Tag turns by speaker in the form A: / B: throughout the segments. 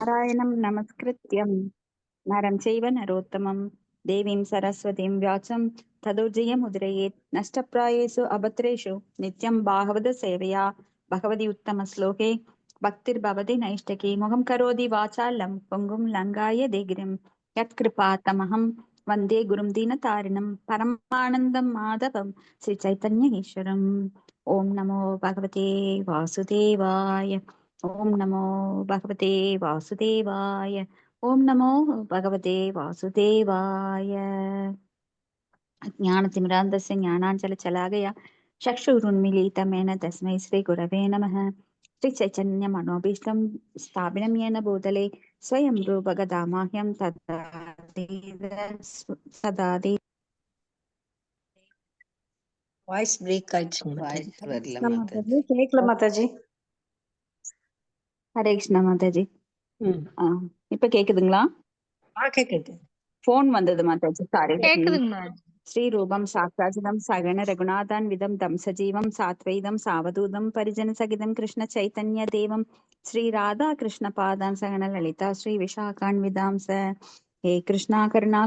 A: नारायणं नमस्कृत्यं नरं चैव नरोत्तमं देवीं सरस्वतीं व्याचं ततो जयमुदीरयेत् नष्टप्रायेषु अभद्रेषु नित्यं भागवतसेवया भगवति उत्तमश्लोके भक्तिर्भवति नैष्ठकी मुखं करोति वाचालं पुङ्गुं लङ्घाय देगिरिं यत्कृपातमहं वन्दे गुरुं दीनतारिणं परमानन्दं माधवं श्रीचैतन्य ईश्वरम्। ॐ नमो भगवते वासुदेवाय। ओम नमो भगवते वासुदेवाय। ओम नमो भगवते वासुदेवाय। ज्ञानतिमिरान्धस्य ज्ञानाञ्जनशलाकया चक्षुरुन्मीलितं तस्मै श्रीगुरवे नमः। श्रीचैतन्यमनोभीष्टं स्थापितं येन भूतले स्वयं रूपगदामाह्यं तदादि
B: வாய்ஸ் பிரேக் ஆயிடுச்சுங்க
C: வாய்ஸ்
B: மாதாஜி.
C: வரல
D: கிருஷ்ண
C: மாதாஜி.
D: மாதாஜி கேக்கல மாதாஜி.
A: ஹரே கிருஷ்ணா மாதாஜி.
B: ம்.
A: இப்ப கேக்குதுங்களா?
B: கேக்குது.
A: போன் வந்தது மாதாஜி, சாரி.
C: கேக்குதுங்க.
A: श्रीरूपं साक्षात्तं सगण रघुनाथान्वितं तं सजीवं सात्वैतं सावधूतं परिजनसहितं कृष्णचैतन्यदेवं श्रीराधाकृष्णपादान् सगण ललिता श्रीविशाखान्वितांस। हे कृष्णा करुणा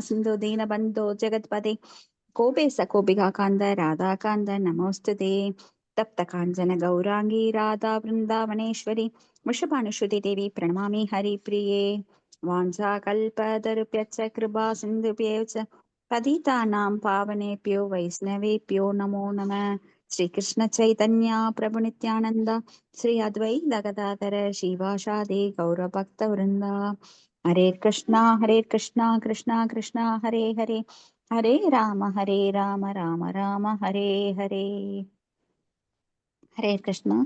A: सिन्धो दीनबन्धो जगत्पते कोपेश कोपिका कान्द राधा कान्द नमोऽस्तुते। तप्त काञ्चन गौरांगी राधा वृन्दावनेश्वरी वृषभानुसुते देवी प्रणमामि हरिप्रिये। वाञ्छाकल्पतरुभ्यश्च कृपा सिन्धुभ्यः च पतितानां पावनेभ्यो वैष्णवेभ्यो नमो नमः। श्रीकृष्ण चैतन्य प्रभु नित्यानंद श्री अद्वैत गदाधर श्रीवासादि गौरभक्तवृंद। हरे कृष्णा कृष्णा कृष्णा हरे हरे, हरे राम राम राम हरे हरे। हरे कृष्णा.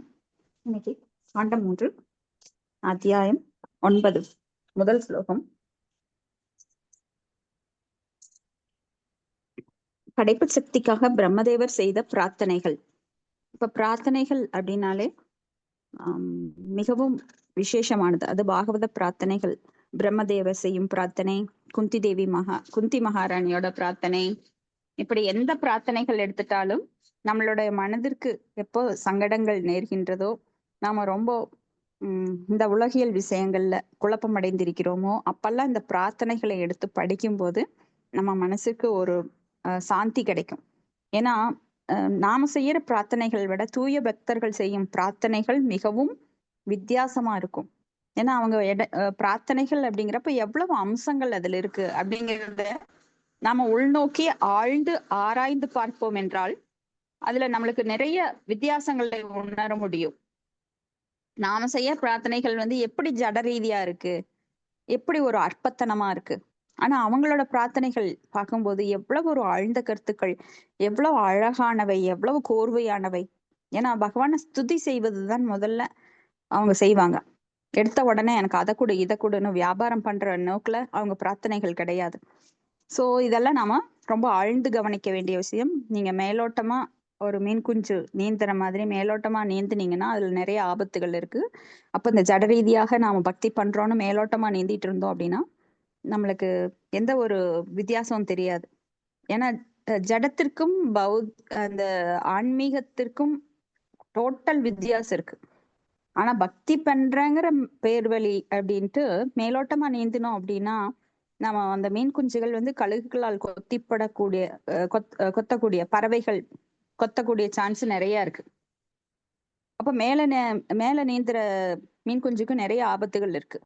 A: இன்னைக்கு காண்டம் 3 அத்தியாயம் 9 முதல் ஸ்லோகம். படைப்பு சக்திக்காக பிரம்மதேவர் செய்த பிரார்த்தனைகள். இப்ப பிரார்த்தனைகள் அப்படின்னாலே மிகவும் விசேஷமானது. அது பாகவத பிரார்த்தனைகள். பிரம்மதேவர் செய்யும் பிரார்த்தனை, குந்தி மகாராணியோட பிரார்த்தனை, இப்படி எந்த பிரார்த்தனைகள் எடுத்துட்டாலும் நம்மளுடைய மனதிற்கு எப்போ சங்கடங்கள் நேர்கின்றதோ, நாம ரொம்ப இந்த உலகியல் விஷயங்கள்ல குழப்பம் அடைந்திருக்கிறோமோ, அப்பெல்லாம் இந்த பிரார்த்தனைகளை எடுத்து படிக்கும்போது நம்ம மனசுக்கு ஒரு சாந்தி கிடைக்கும். ஏன்னா நாம செய்யற பிரார்த்தனைகள் விட தூய பக்தர்கள் செய்யும் பிரார்த்தனைகள் மிகவும் வித்தியாசமா இருக்கும். ஏன்னா அவங்க பிரார்த்தனைகள் அப்படிங்கிறப்ப எவ்வளவு அம்சங்கள் அதுல இருக்கு அப்படிங்கிறத நாம உள்நோக்கி ஆழ்ந்து ஆராய்ந்து பார்ப்போம் என்றால் அதுல நம்மளுக்கு நிறைய வித்தியாசங்களை உணர முடியும். நாம செய்ய பிரார்த்தனைகள் எப்படி ஜட ரீதியா இருக்கு, எப்படி ஒரு அற்பத்தனமா இருக்கு. ஆனா அவங்களோட பிரார்த்தனைகள் பார்க்கும்போது எவ்வளவு ஒரு ஆழ்ந்த கருத்துக்கள், எவ்வளவு அழகானவை, எவ்வளவு கோர்வையானவை. ஏன்னா பகவானை ஸ்துதி செய்வதுதான் முதல்ல அவங்க செய்வாங்க. எடுத்த உடனே எனக்கு அதை கொடு இதை கொடுன்னு வியாபாரம் பண்ற நோக்குல அவங்க பிரார்த்தனைகள் கிடையாது. சோ இதெல்லாம் நாம ரொம்ப ஆழ்ந்து கவனிக்க வேண்டிய விஷயம். நீங்க மேலோட்டமா ஒரு மீன் குஞ்சு நீந்துற மாதிரி மேலோட்டமா நீந்துனீங்கன்னா அதுல நிறைய ஆபத்துகள் இருக்கு. அப்ப இந்த ஜட ரீதியாக நாம பக்தி பண்றோம்னு மேலோட்டமா நீந்திட்டு இருந்தோம் அப்படின்னா நம்மளுக்கு எந்த ஒரு வித்தியாசமும் தெரியாது. ஏன்னா ஜடத்திற்கும் அந்த ஆன்மீகத்திற்கும் டோட்டல் வித்தியாசம் இருக்கு. ஆனா பக்தி பண்றங்கிற பேர் வழி அப்படின்ட்டு மேலோட்டமா நீந்தினோம் அப்படின்னா நம்ம அந்த மீன் குஞ்சுகள் கழுகுகளால் கொத்திப்படக்கூடிய கொத்தக்கூடிய பறவைகள் கொத்தக்கூடிய சான்ஸ் நிறைய இருக்கு. அப்ப மேல நீந்துற மீன் குஞ்சுக்கு நிறைய ஆபத்துகள் இருக்கு.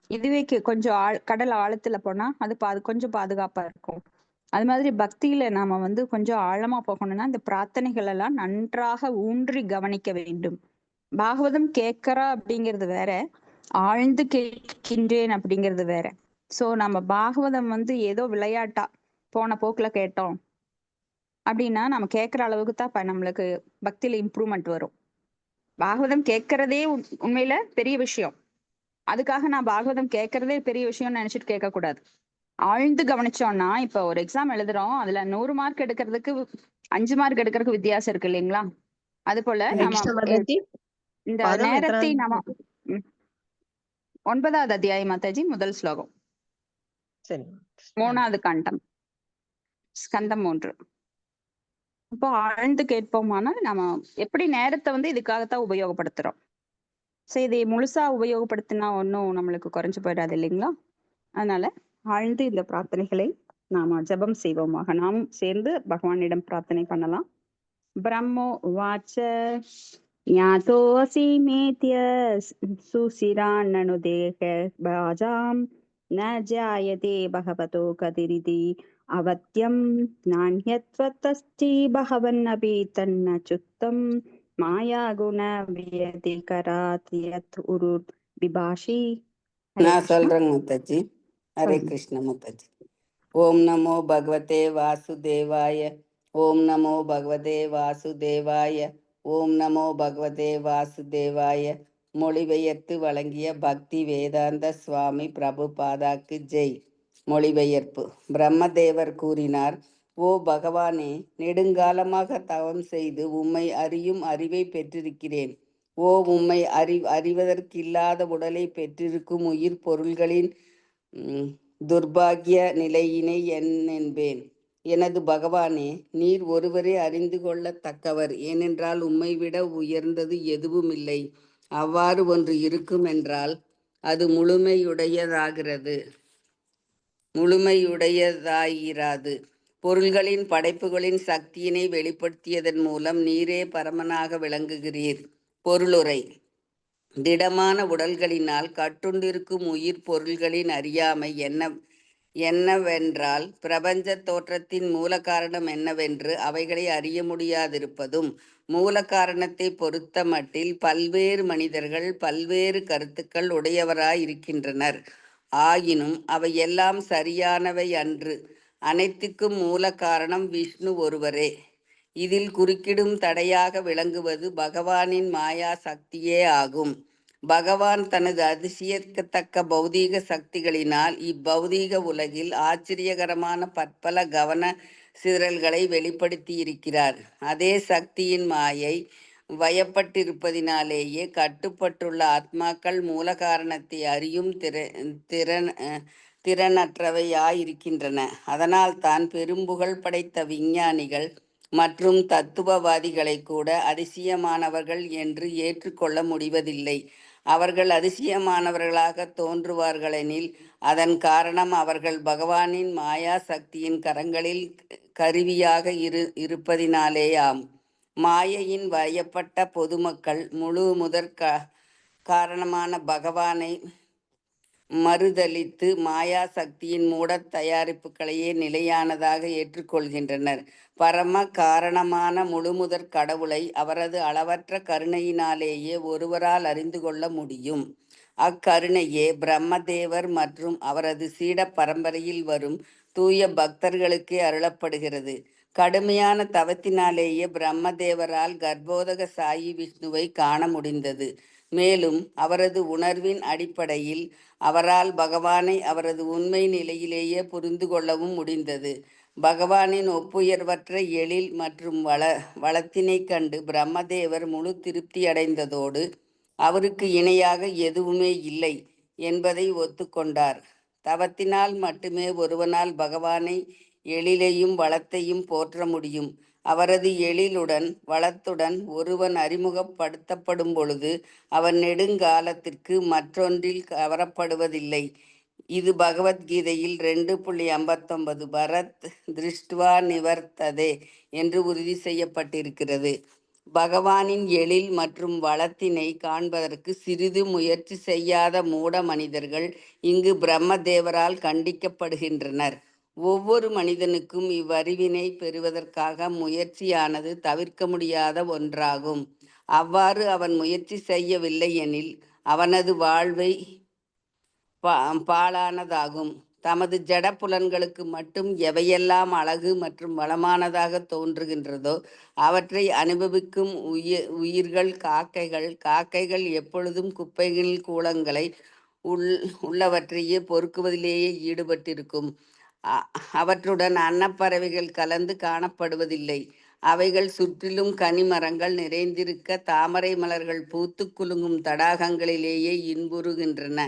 A: இதுவே கொஞ்சம் கடல் ஆழத்துல போனா அது கொஞ்சம் பாதுகாப்பா இருக்கும். அது மாதிரி பக்தியில நாம கொஞ்சம் ஆழமா போகணும்னா இந்த பிரார்த்தனைகள் எல்லாம் நன்றாக ஊன்றி கவனிக்க வேண்டும். பாகவதம் கேட்கறா அப்படிங்கிறது வேற, ஆழ்ந்து கேட்கின்றேன் அப்படிங்கிறது வேற. சோ நம்ம பாகவதம் ஏதோ விளையாட்டா போன போக்குல கேட்டோம் அப்படின்னா நம்ம கேட்கிற அளவுக்கு தான் நம்மளுக்கு பக்தியில இம்ப்ரூவ்மெண்ட் வரும். பாகவதம் கேட்கறதே உண்மையில பெரிய விஷயம். அதுக்காக நான் பாகவதம் கேட்கறதே பெரிய விஷயம்னு நினைச்சிட்டு கேட்க கூடாது. ஆழ்ந்து கவனிச்சோம்னா இப்ப ஒரு எக்ஸாம் எழுதுறோம், அதுல 100 மார்க் எடுக்கிறதுக்கு 5 மார்க் எடுக்கிறதுக்கு வித்தியாசம் இருக்கு இல்லைங்களா? அது போல நம்ம இந்த நேரத்தை நாம 9வது அத்தியாயம் மாதாஜி, முதல் ஸ்லோகம், 3வது காண்டம், ஸ்கந்தம் 3. இப்போ ஆழ்ந்து கேட்போமானால் நம்ம எப்படி நேரத்தை இதுக்காகத்தான் உபயோகப்படுத்துறோம். ஸோ இதை முழுசா உபயோகப்படுத்தினா ஒன்றும் நம்மளுக்கு குறைஞ்சு போயிடாது இல்லைங்களா? அதனால ஆழ்ந்து இந்த பிரார்த்தனைகளை நாம ஜெபம் செய்வோமாக. நாமும் சேர்ந்து பகவானிடம் பிரார்த்தனை பண்ணலாம். பிரம்மோ உவாச்ச ஞாதோऽसि மேத்ய சுசிரான்னனுதேக பாஜாம் ந ஜாயதே பகவதோ கதிரிதி அவத்யம் நான்யத்வதஸ்தி பகவன்னபி தன்ன சுத்தம் மாயா குண வியதிகராத் யத் உருர் விபாஷி. ஹரே
C: நான்
A: கிருஷ்ணா.
C: சொல்றேங்க முத்தஜி. ஹரே
A: சொல்லுங்க.
C: கிருஷ்ண முத்தஜி. ஓம் நமோ பகவதே வாசுதேவாய. ஓம் நமோ பகவதே வாசுதேவாய. ஓம் நமோ பகவதே வாசுதேவாய. மொழிபெயர்த்து வழங்கிய பக்தி வேதாந்த சுவாமி பிரபுபாதாக்கு ஜெய். மொழிபெயர்ப்பு. பிரம்மதேவர் கூறினார், ஓ பகவானே, நெடுங்காலமாக தவம் செய்து உம்மை அறியும் அறிவை பெற்றிருக்கிறேன். ஓ உம்மை அறிவதற்கில்லாத உடலை பெற்றிருக்கும் உயிர் பொருள்களின் துர்பாகிய நிலையினை என்பேன். எனது பகவானே, நீர் ஒருவரே அறிந்து கொள்ளத்தக்கவர். ஏனென்றால் உம்மை விட உயர்ந்தது எதுவும் இல்லை. அவ்வாறு ஒன்று இருக்கும் என்றால் அது முழுமையுடையதாயிராது. பொருள்களின் படைப்புகளின் சக்தியினை வெளிப்படுத்தியதன் மூலம் நீரே பரமனாக விளங்குகிறீர். பொருளுரை. திடமான உடல்களினால் கட்டுண்டிருக்கும் உயிர் பொருள்களின் அறியாமை என்னவென்றால் பிரபஞ்ச தோற்றத்தின் மூல காரணம் என்னவென்று அவைகளை அறிய முடியாதிருப்பதும், மூல காரணத்தை பொறுத்த மட்டில் பல்வேறு மனிதர்கள் பல்வேறு கருத்துக்கள் உடையவராயிருக்கின்றனர். ஆயினும் அவை எல்லாம் சரியானவை அன்று. அனைத்துக்கும் மூல காரணம் விஷ்ணு ஒருவரே. இதில் குறுக்கிடும் தடையாக விளங்குவது பகவானின் மாயா சக்தியே ஆகும். பகவான் தனது அதிசயிக்கத்தக்க பௌதீக சக்திகளினால் இப்பௌதீக உலகில் ஆச்சரியகரமான பற்பல கவன சிதறல்களை வெளிப்படுத்தி இருக்கிறார். அதே சக்தியின் மாயை வயப்பட்டிருப்பதினாலேயே கட்டுப்பட்டுள்ள ஆத்மாக்கள் மூல காரணத்தை அறியும் திறனற்றவையாயிருக்கின்றன. அதனால்தான் பெரும்புகழ் படைத்த விஞ்ஞானிகள் மற்றும் தத்துவவாதிகளை கூட அதிசயமானவர்கள் என்று ஏற்றுக்கொள்ள முடிவதில்லை. அவர்கள் அதிசயமானவர்களாக தோன்றுவார்களெனில் அதன் காரணம் அவர்கள் பகவானின் மாயா சக்தியின் கரங்களில் கருவியாக இருப்பதினாலேயாம். மாயையின் வயப்பட்ட பொதுமக்கள் முழு முதற் காரணமான பகவானை மறுதலித்து மாயா சக்தியின் மூடத் தயாரிப்புகளையே நிலையானதாக ஏற்றுக்கொள்கின்றனர். பரம காரணமான முழுமுதற் கடவுளை அவரது அளவற்ற கருணையினாலேயே ஒருவரால் அறிந்து கொள்ள முடியும். அக்கருணையே பிரம்மதேவர் மற்றும் அவரது சீட பரம்பரையில் வரும் தூய பக்தர்களுக்கே அருளப்படுகிறது. கடுமையான தவத்தினாலேயே பிரம்மதேவரால் கர்ப்போதக சாயி விஷ்ணுவை காண முடிந்தது. மேலும் அவரது உணர்வின் அடிப்படையில் அவரால் பகவானை அவரது உண்மை நிலையிலேயே புரிந்து கொள்ளவும் முடிந்தது. பகவானின் ஒப்புயர்வற்ற எழில் மற்றும் வளத்தினை கண்டு பிரம்மதேவர் முழு திருப்தி அடைந்ததோடு அவருக்கு இணையாக எதுவுமே இல்லை என்பதை ஒத்துக்கொண்டார். தவத்தினால் மட்டுமே ஒருவனால் பகவானை எழிலையும் வளத்தையும் போற்ற முடியும். அவரது எழிலுடன் வளத்துடன் ஒருவன் அறிமுகப்படுத்தப்படும் பொழுது அவன் நெடுங்காலத்திற்கு மற்றொன்றில் கவரப்படுவதில்லை. இது பகவத்கீதையில் 2.59 பரத் திருஷ்டுவா நிவர்த்ததே என்று உறுதி செய்யப்பட்டிருக்கிறது. பகவானின் எழில் மற்றும் வளத்தினை காண்பதற்கு சிறிது முயற்சி செய்யாத மூட மனிதர்கள் இங்கு பிரம்மதேவரால் கண்டிக்கப்படுகின்றனர். ஒவ்வொரு மனிதனுக்கும் இவ்வறிவினை பெறுவதற்காக முயற்சியானது தவிர்க்க முடியாத ஒன்றாகும். அவ்வாறு அவன் முயற்சி செய்யவில்லை எனில் அவனது வாழ்வை பாழானதாகும். தமது ஜட புலன்களுக்கு மட்டும் எவையெல்லாம் அழகு மற்றும் வளமானதாக தோன்றுகின்றதோ அவற்றை அனுபவிக்கும் உயிர்கள் காக்கைகள் எப்பொழுதும் குப்பைகள் கூளங்களை உள்ளவற்றையே பொறுக்குவதிலேயே ஈடுபட்டிருக்கும். அவற்றுடன் அன்னப்பறவைகள் கலந்து காணப்படுவதில்லை. அவைகள் சுற்றிலும் கனிமரங்கள் நிறைந்திருக்க தாமரை மலர்கள் பூத்து குலுங்கும் தடாகங்களிலேயே இன்புறுகின்றன.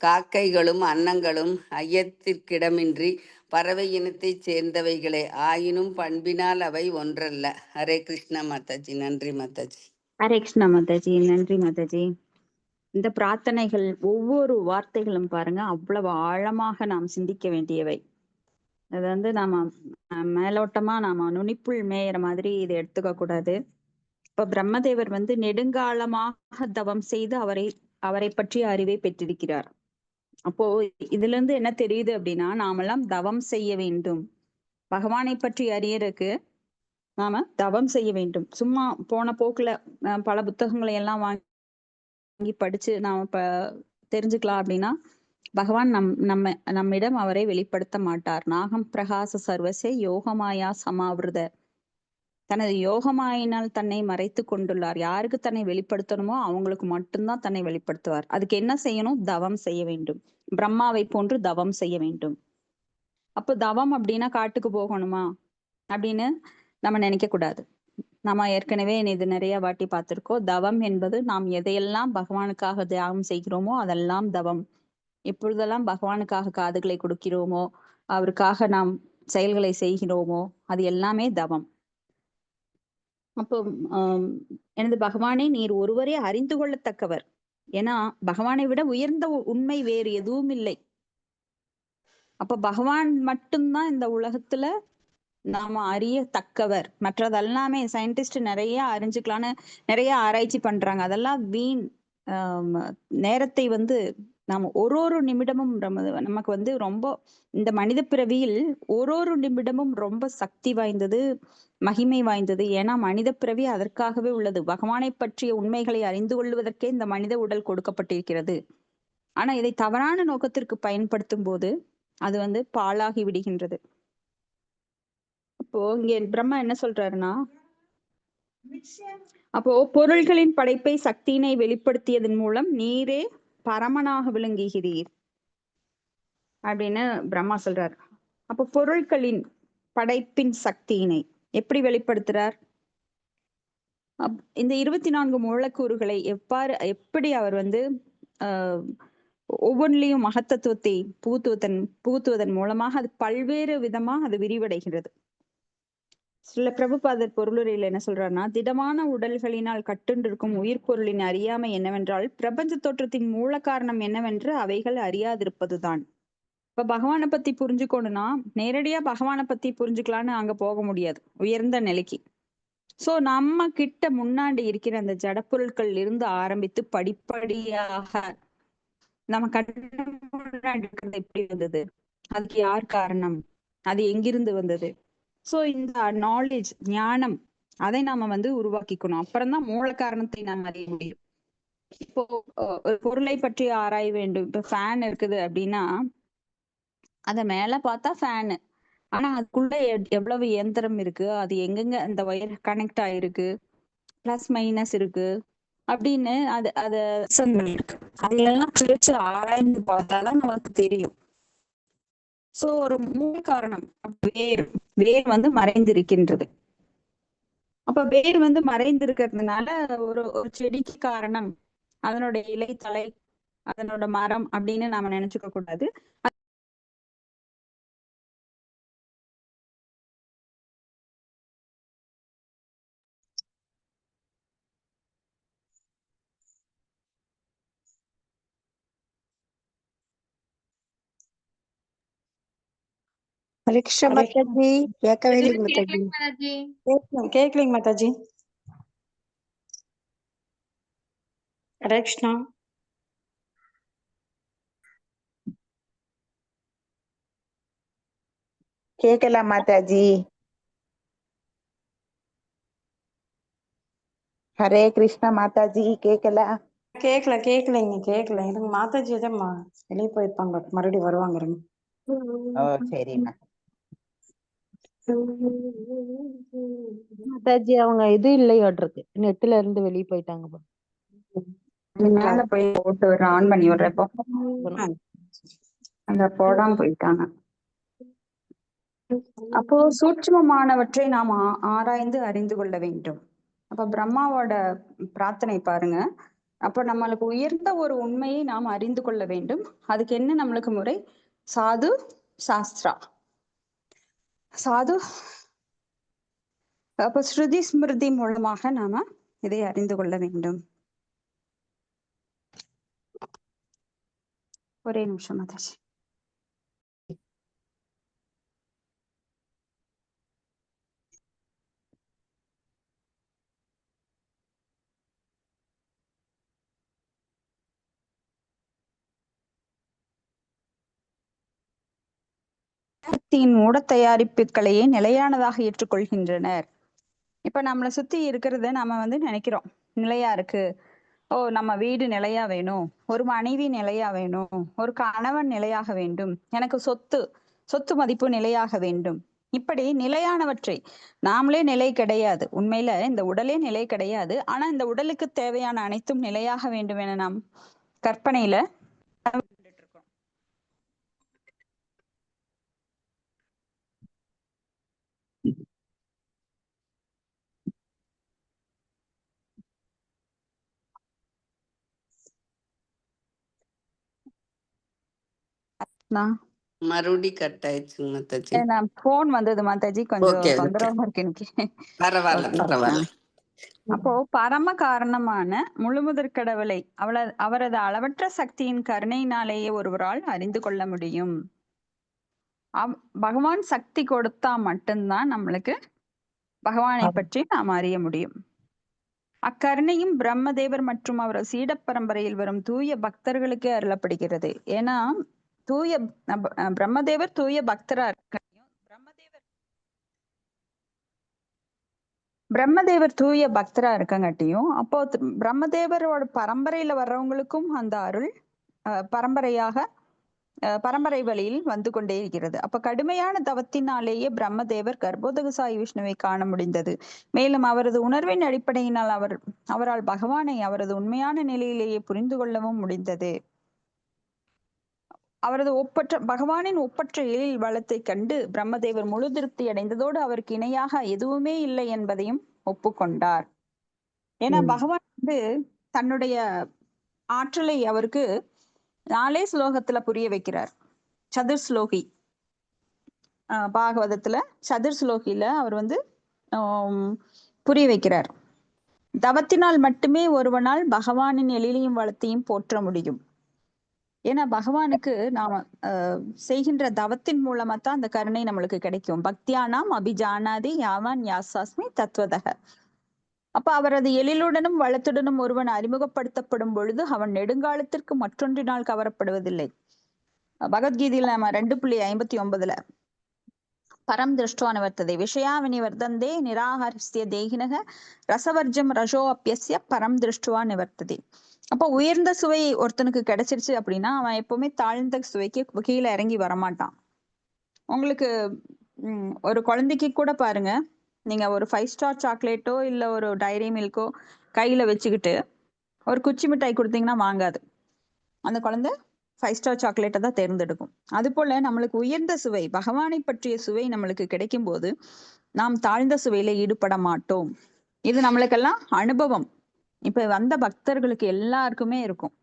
C: காக்கைகளும் அன்னங்களும் ஐயத்திற்கிடமின்றி பறவை இனத்தைச் சேர்ந்தவைகளே. ஆயினும் பண்பினால் அவை ஒன்றல்ல. ஹரே கிருஷ்ண மாதாஜி. நன்றி மாதாஜி.
A: ஹரே கிருஷ்ணா மாதாஜி. நன்றி மாதாஜி. இந்த பிரார்த்தனைகள் ஒவ்வொரு வார்த்தைகளும் பாருங்க அவ்வளவு ஆழமாக நாம் சிந்திக்க வேண்டியவை. அது வந்து நாம மேலோட்டமா நாம நுனிப்புள் மேயிற மாதிரி இதை எடுத்துக்க கூடாது. இப்ப பிரம்மதேவர் வந்து நெடுங்காலமாக தவம் செய்து அவரை பற்றிய அறிவை பெற்றிருக்கிறார். அப்போ இதுல இருந்து என்ன தெரியுது அப்படின்னா, நாமெல்லாம் தவம் செய்ய வேண்டும். பகவானை பற்றி அறியறதுக்கு நாம தவம் செய்ய வேண்டும். சும்மா போன போக்குல பல புத்தகங்களை எல்லாம் வாங்கி படிச்சு நாம தெரிஞ்சுக்கலாம் அப்படின்னா, பகவான் நம்மிடம் அவரை வெளிப்படுத்த மாட்டார். நாகம் பிரகாச சர்வசே யோகமாயா சமாவிரத. தனது யோகமாயினால் தன்னை மறைத்து கொண்டுள்ளார். யாருக்கு தன்னை வெளிப்படுத்தணுமோ அவங்களுக்கு மட்டும்தான் தன்னை வெளிப்படுத்துவார். அதுக்கு என்ன செய்யணும்? தவம் செய்ய வேண்டும். பிரம்மாவை போன்று தவம் செய்ய வேண்டும். அப்போ தவம் அப்படின்னா காட்டுக்கு போகணுமா அப்படின்னு நம்ம நினைக்க கூடாது. நம்ம ஏற்கனவே இது நிறைய வாட்டி பார்த்திருக்கோம். தவம் என்பது நாம் எதையெல்லாம் பகவானுக்காக தியாகம் செய்கிறோமோ அதெல்லாம் தவம். எப்பொழுதெல்லாம் பகவானுக்காக காதுகளை கொடுக்கிறோமோ, அவருக்காக நாம் செயல்களை செய்கிறோமோ அது எல்லாமே தவம். அப்போ எனது பகவானே நீர் ஒருவரே அறிந்து கொள்ளத்தக்கவர். ஏன்னா பகவானை விட உயர்ந்த உண்மை வேறு எதுவும் இல்லை. அப்ப பகவான் மட்டும்தான் இந்த உலகத்துல நாம அறியத்தக்கவர். மற்றதெல்லாமே சயின்டிஸ்ட் நிறைய அறிஞ்சுக்கலான்னு நிறைய ஆராய்ச்சி பண்றாங்க. அதெல்லாம் வீண். நேரத்தை வந்து நாம ஒரு நிமிடமும் நமக்கு வந்து ரொம்ப இந்த மனித பிறவியில் ஒரு நிமிடமும் ரொம்ப சக்தி வாய்ந்தது, மகிமை வாய்ந்தது. ஏன்னா மனித பிறவி அதற்காகவே உள்ளது. பகவானை பற்றிய உண்மைகளை அறிந்து கொள்வதற்கே இந்த மனித உடல் கொடுக்கப்பட்டிருக்கிறது. ஆனா இதை தவறான நோக்கத்திற்கு பயன்படுத்தும் போது அது வந்து பாழாகி விடுகின்றது. அப்போ இங்க பிரம்மா என்ன சொல்றாருன்னா, அப்போ பொருள்களின் படைப்பை சக்தியினை வெளிப்படுத்தியதன் மூலம் நீரே பரமனாக விளங்குகிறீர் அப்படின்னு பிரம்மா சொல்றார். அப்போ பொருட்களின் படைப்பின் சக்தியினை எப்படி வெளிப்படுத்துறார்? இந்த 24 மூலக்கூறுகளை எப்படி அவர் வந்து ஒவ்வொன்றிலையும் மகத்தத்துவத்தை புகுத்துவதன் மூலமாக அது பல்வேறு விதமாக அது விரிவடைகிறது. சில பிரபுபாதர் பொருளுரையில என்ன சொல்றாருன்னா, திடமான உடல்களினால் கட்டுண்டிருக்கும் உயிர் பொருளின் அறியாமை என்னவென்றால் பிரபஞ்ச தோற்றத்தின் மூல காரணம் என்னவென்று அவைகள் அறியாதிருப்பதுதான். இப்ப பகவானை பத்தி புரிஞ்சுக்கணும்னா நேரடியா பகவானை பத்தி புரிஞ்சுக்கலான்னு அங்க போக முடியாது, உயர்ந்த நிலைக்கு. சோ நம்ம கிட்ட முன்னாடி இருக்கிற அந்த ஜடப்பொருட்கள் இருந்து ஆரம்பித்து படிப்படியாக நம்ம கண்ணு முன்னாடி இருக்கிறது எப்படி வந்தது, அதுக்கு யார் காரணம், அது எங்கிருந்து வந்தது. சோ இந்த நாலேஜ், ஞானம், அதை நாம வந்து உருவாக்கிக்கணும். அப்புறம்தான் மூல காரணத்தை நாம் அறிய முடியும். இப்போ ஒரு பொருளை பற்றி ஆராய வேண்டும். இப்ப ஃபேன் இருக்குது அப்படின்னா அத மேல பார்த்தா ஃபேனு, ஆனா அதுக்குள்ள எவ்வளவு இயந்திரம் இருக்கு, அது எங்கெங்க அந்த ஒயர் கனெக்ட் ஆயிருக்கு, பிளஸ் மைனஸ் இருக்கு அப்படின்னு அது இருக்கு. அதெல்லாம் பிரிச்சு ஆராய்ந்து பார்த்தாதான் நமக்கு தெரியும். சோ ஒரு மூல காரணம் வேர் வந்து மறைந்திருக்கின்றது. அப்ப வேர் வந்து மறைந்திருக்கிறதுனால ஒரு செடிக்கு காரணம் அதனோட இலை, தலை, அதனோட மரம் அப்படின்னு நாம நினைச்சுக்க கூடாது.
B: ஹரே கிருஷ்ணா மாதாஜி. கேட்கவே இல்லைங்க மாதாஜி.
D: கேட்கலைங்க மாதாஜி. ஹரே கிருஷ்ணா.
E: கேக்கல மாதாஜி. ஹரே கிருஷ்ணா மாதாஜி. கேக்கல
D: கேட்கலைங்க. எனக்கு மாதாஜி தான் வெளியே போயிருப்பாங்க, மறுபடியும் வருவாங்க.
E: ஓ சரிம்மா.
F: மாதாஜி அவங்க இது இல்லையோட்டிருக்கு, நெட்ல இருந்து வெளியே போயிட்டாங்க.
A: மேல போய் போட்டு ஆன் பண்ணி விடுறப்போ அங்க போடாம போயிட்டாங்க. அப்போ சூட்சுமமானவற்றை நாம் ஆராய்ந்து அறிந்து கொள்ள வேண்டும். அப்ப பிரம்மாவோட பிரார்த்தனை பாருங்க. அப்ப நம்மளுக்கு உயர்ந்த ஒரு உண்மையை நாம் அறிந்து கொள்ள வேண்டும். அதுக்கு என்ன நம்மளுக்கு முறை? சாது சாஸ்திரா. சாது அப்ப ஸ்ருதி ஸ்மிருதி மூலமாக நாம இதை அறிந்து கொள்ள வேண்டும். ஒரே நிமிஷம் மாதாஜி. மூட தயாரிப்புகளையே நிலையானதாக ஏற்றுக்கொள்கின்றனர். இப்ப நம்மளை சுத்தி இருக்கிறத நம்ம நினைக்கிறோம் நிலையா இருக்கு. ஓ, நம்ம வீடு நிலையா வேணும், ஒரு மனைவி நிலையா வேணும், ஒரு கணவன் நிலையாக வேண்டும், எனக்கு சொத்து மதிப்பு நிலையாக வேண்டும். இப்படி நிலையானவற்றை நாமளே நிலை கிடையாது. உண்மையில இந்த உடலே நிலை கிடையாது. ஆனா இந்த உடலுக்கு தேவையான அனைத்தும் நிலையாக வேண்டும் என நாம் கற்பனையில
C: மறுபடி கட் ஆயிடுச்சுங்க மாதாஜி.
A: போன் வந்தது மாதாஜி, கொஞ்சம்
C: ஓகே, ஓகே.
A: தொந்தரவா இருக்கு எனக்கு.
C: பரவாயில்ல,
A: Okay.
C: பரவாயில்ல.
A: அப்போ பரம காரணமான முழுமுதற் கடவுளை அவரது அளவற்ற சக்தியின் கருணையினாலேயே ஒருவரால் அறிந்து கொள்ள முடியும். பகவான் சக்தி கொடுத்தா மட்டும்தான் நம்மளுக்கு பகவானை பற்றி நாம் அறிய முடியும். அக்கருணையும் பிரம்மதேவர் மற்றும் அவரது சீட பரம்பரையில் வரும் தூய பக்தர்களுக்கே அருளப்படுகிறது. ஏன்னா பிரம்மதேவர் தூய பக்தரா இருக்க, பிரம்மதேவர் தூய பக்தரா இருக்கங்காட்டியும் அப்போ பிரம்மதேவரோட பரம்பரையில வர்றவங்களுக்கும் அந்த அருள் பரம்பரை வழியில் வந்து கொண்டே இருக்கிறது. அப்ப கடுமையான தவத்தினாலேயே பிரம்மதேவர் கர்ப்போதக சாயி விஷ்ணுவை காண முடிந்தது. மேலும் அவரது உணர்வின் அடிப்படையினால் அவரால் பகவானை அவரது உண்மையான நிலையிலேயே புரிந்து கொள்ளவும் முடிந்தது. அவரது பகவானின் ஒப்பற்ற எழில் வளத்தை கண்டு பிரம்மதேவர் முழு திருப்தி அடைந்ததோடு அவருக்கு இணையாக எதுவுமே இல்லை என்பதையும் ஒப்புக்கொண்டார். ஏன்னா பகவான் தன்னுடைய ஆற்றலை அவருக்கு 4 ஸ்லோகத்துல புரிய வைக்கிறார். சதுர் ஸ்லோகி பாகவதத்துல சதுர் ஸ்லோகில அவர் புரிய வைக்கிறார். தவத்தினால் மட்டுமே ஒருவனால் பகவானின் எழிலையும் வளத்தையும் போற்ற முடியும். ஏன்னா பகவானுக்கு நாம செய்கின்ற தவத்தின் மூலமா தான் அந்த கருணை நம்மளுக்கு கிடைக்கும். பக்தியானாம் அபிஜானாதி யாவான் யாசாஸ்மி தத்துவதக. அப்ப அவரது எழிலுடனும் வளத்துடனும் ஒருவன் அறிமுகப்படுத்தப்படும் பொழுது அவன் நெடுங்காலத்திற்கு மற்றொன்றினால் கவரப்படுவதில்லை. பகவத்கீதையில நம்ம 2.59 பரம் திருஷ்டுவா நிவர்த்ததே விஷயாவினி வர்த்தந்தே நிராகரிசிய தேகினக ரசவர்ஜம் ரசோ அப்பியசிய பரம் திருஷ்டுவா நிவர்த்ததே. அப்போ உயர்ந்த சுவை ஒருத்தனுக்கு கிடைச்சிருச்சு அப்படின்னா அவன் எப்பவுமே தாழ்ந்த சுவைக்கு கீழே இறங்கி வரமாட்டான். உங்களுக்கு ஒரு குழந்தைக்கு கூட பாருங்க, நீங்க ஒரு 5 ஸ்டார் சாக்லேட்டோ இல்ல ஒரு டைரி மில்கோ கையில வச்சுக்கிட்டு ஒரு குச்சி மிட்டாய் கொடுத்தீங்கன்னா வாங்காது. அந்த குழந்தை 5 ஸ்டார் சாக்லேட்டை தான் தேர்ந்தெடுக்கும். அது போல நம்மளுக்கு உயர்ந்த சுவை பகவானை பற்றிய சுவை நம்மளுக்கு கிடைக்கும் போது நாம் தாழ்ந்த சுவையில ஈடுபட மாட்டோம். இது நம்மளுக்கெல்லாம் அனுபவம். இப்ப வந்த பக்தர்களுக்கு எல்லாருக்குமே இருக்கும்.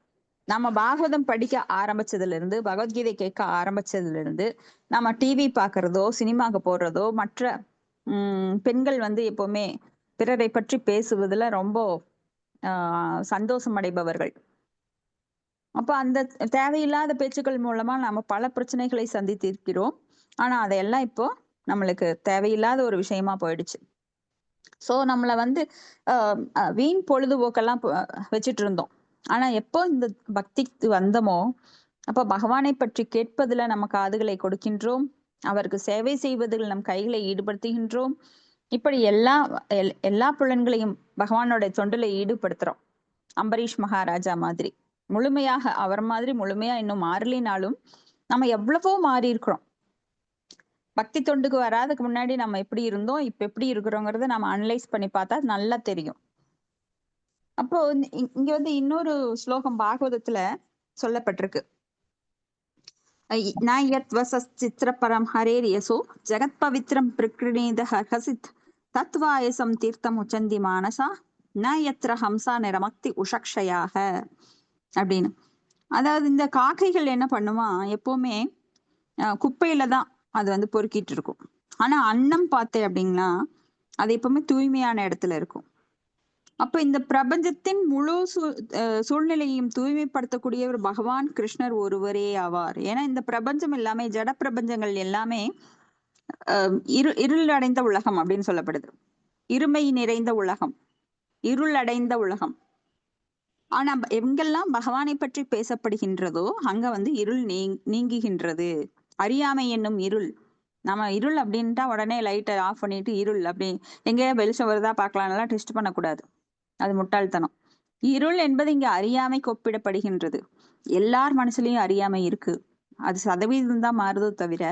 A: நம்ம பாகவதம் படிக்க ஆரம்பிச்சதுல இருந்து, பகவத்கீதை கேட்க ஆரம்பிச்சதுல இருந்து, நம்ம டிவி பாக்குறதோ சினிமாக்கு போடுறதோ, மற்ற பெண்கள் எப்பவுமே பிறரை பற்றி பேசுவதுல ரொம்ப சந்தோஷம் அடைபவர்கள். அப்ப அந்த தேவையில்லாத பேச்சுக்கள் மூலமா நம்ம பல பிரச்சனைகளை சந்தித்திருக்கிறோம். ஆனா அதையெல்லாம் இப்போ நம்மளுக்கு தேவையில்லாத ஒரு விஷயமா போயிடுச்சு. சோ நம்மள வீண் பொழுதுபோக்கெல்லாம் வச்சுட்டு இருந்தோம். ஆனா எப்போ இந்த பக்திக்கு வந்தோமோ அப்ப பகவானை பற்றி கேட்பதுல நம்ம காதுகளை கொடுக்கின்றோம், அவருக்கு சேவை செய்வதில் நம் கைகளை ஈடுபடுத்துகின்றோம். இப்படி எல்லா புலன்களையும் பகவானோட தொண்டில ஈடுபடுத்துறோம். அம்பரீஷ் மகாராஜா மாதிரி முழுமையாக அவர் மாதிரி முழுமையா இன்னும் மாறலினாலும் நம்ம எவ்வளவோ மாறி இருக்கிறோம். பக்தி தொண்டுக்கு வராதுக்கு முன்னாடி நம்ம எப்படி இருந்தோம், இப்ப எப்படி இருக்கிறோங்கிறத நம்ம அனலைஸ் பண்ணி பார்த்தா நல்லா தெரியும். அப்போ இங்க இன்னொரு ஸ்லோகம் பாகவதத்துல சொல்லப்பட்டிருக்கு. சித்திர பரம் ஹரேர் யசோ ஜெகத் பவித்ரம் பிரகிருணீத ஹசித் தத்வாயசம் தீர்த்தம் உச்சந்தி மானசா ந யத்ர ஹம்சா நிரமக்தி உஷக்ஷயாக அப்படின்னு. அதாவது இந்த காக்கைகள் என்ன பண்ணுமா, எப்பவுமே குப்பையில தான் அது பொறுக்கிட்டு இருக்கும். ஆனா அன்னம் பார்த்தேன் அப்படின்னா அது எப்பவுமே தூய்மையான இடத்துல இருக்கும். அப்ப இந்த பிரபஞ்சத்தின் முழு சூழ்நிலையையும் தூய்மைப்படுத்தக்கூடியவர் பகவான் கிருஷ்ணர் ஒருவரே ஆவார். ஏன்னா இந்த பிரபஞ்சம் எல்லாமே, ஜட பிரபஞ்சங்கள் எல்லாமே இருள் அடைந்த உலகம் அப்படின்னு சொல்லப்படுது. இருமை நிறைந்த உலகம், இருள் அடைந்த உலகம். ஆனா எங்கெல்லாம் பகவானை பற்றி பேசப்படுகின்றதோ அங்க இருள் நீங்குகின்றது. அறியாமை என்னும் இருள். நம்ம இருள் அப்படின்ட்டா உடனே லைட்டை ஆஃப் பண்ணிட்டு இருள் அப்படி எங்கேயா வெளிச்சம் வருதா பார்க்கலாம்லாம் டெஸ்ட் பண்ணக்கூடாது, அது முட்டாள்தனம். இருள் என்பது இங்க அறியாமைக்கு ஒப்பிடப்படுகின்றது. எல்லார் மனசுலயும் அறியாமை இருக்கு, அது சதவீதம் தான் மாறுதோ தவிர.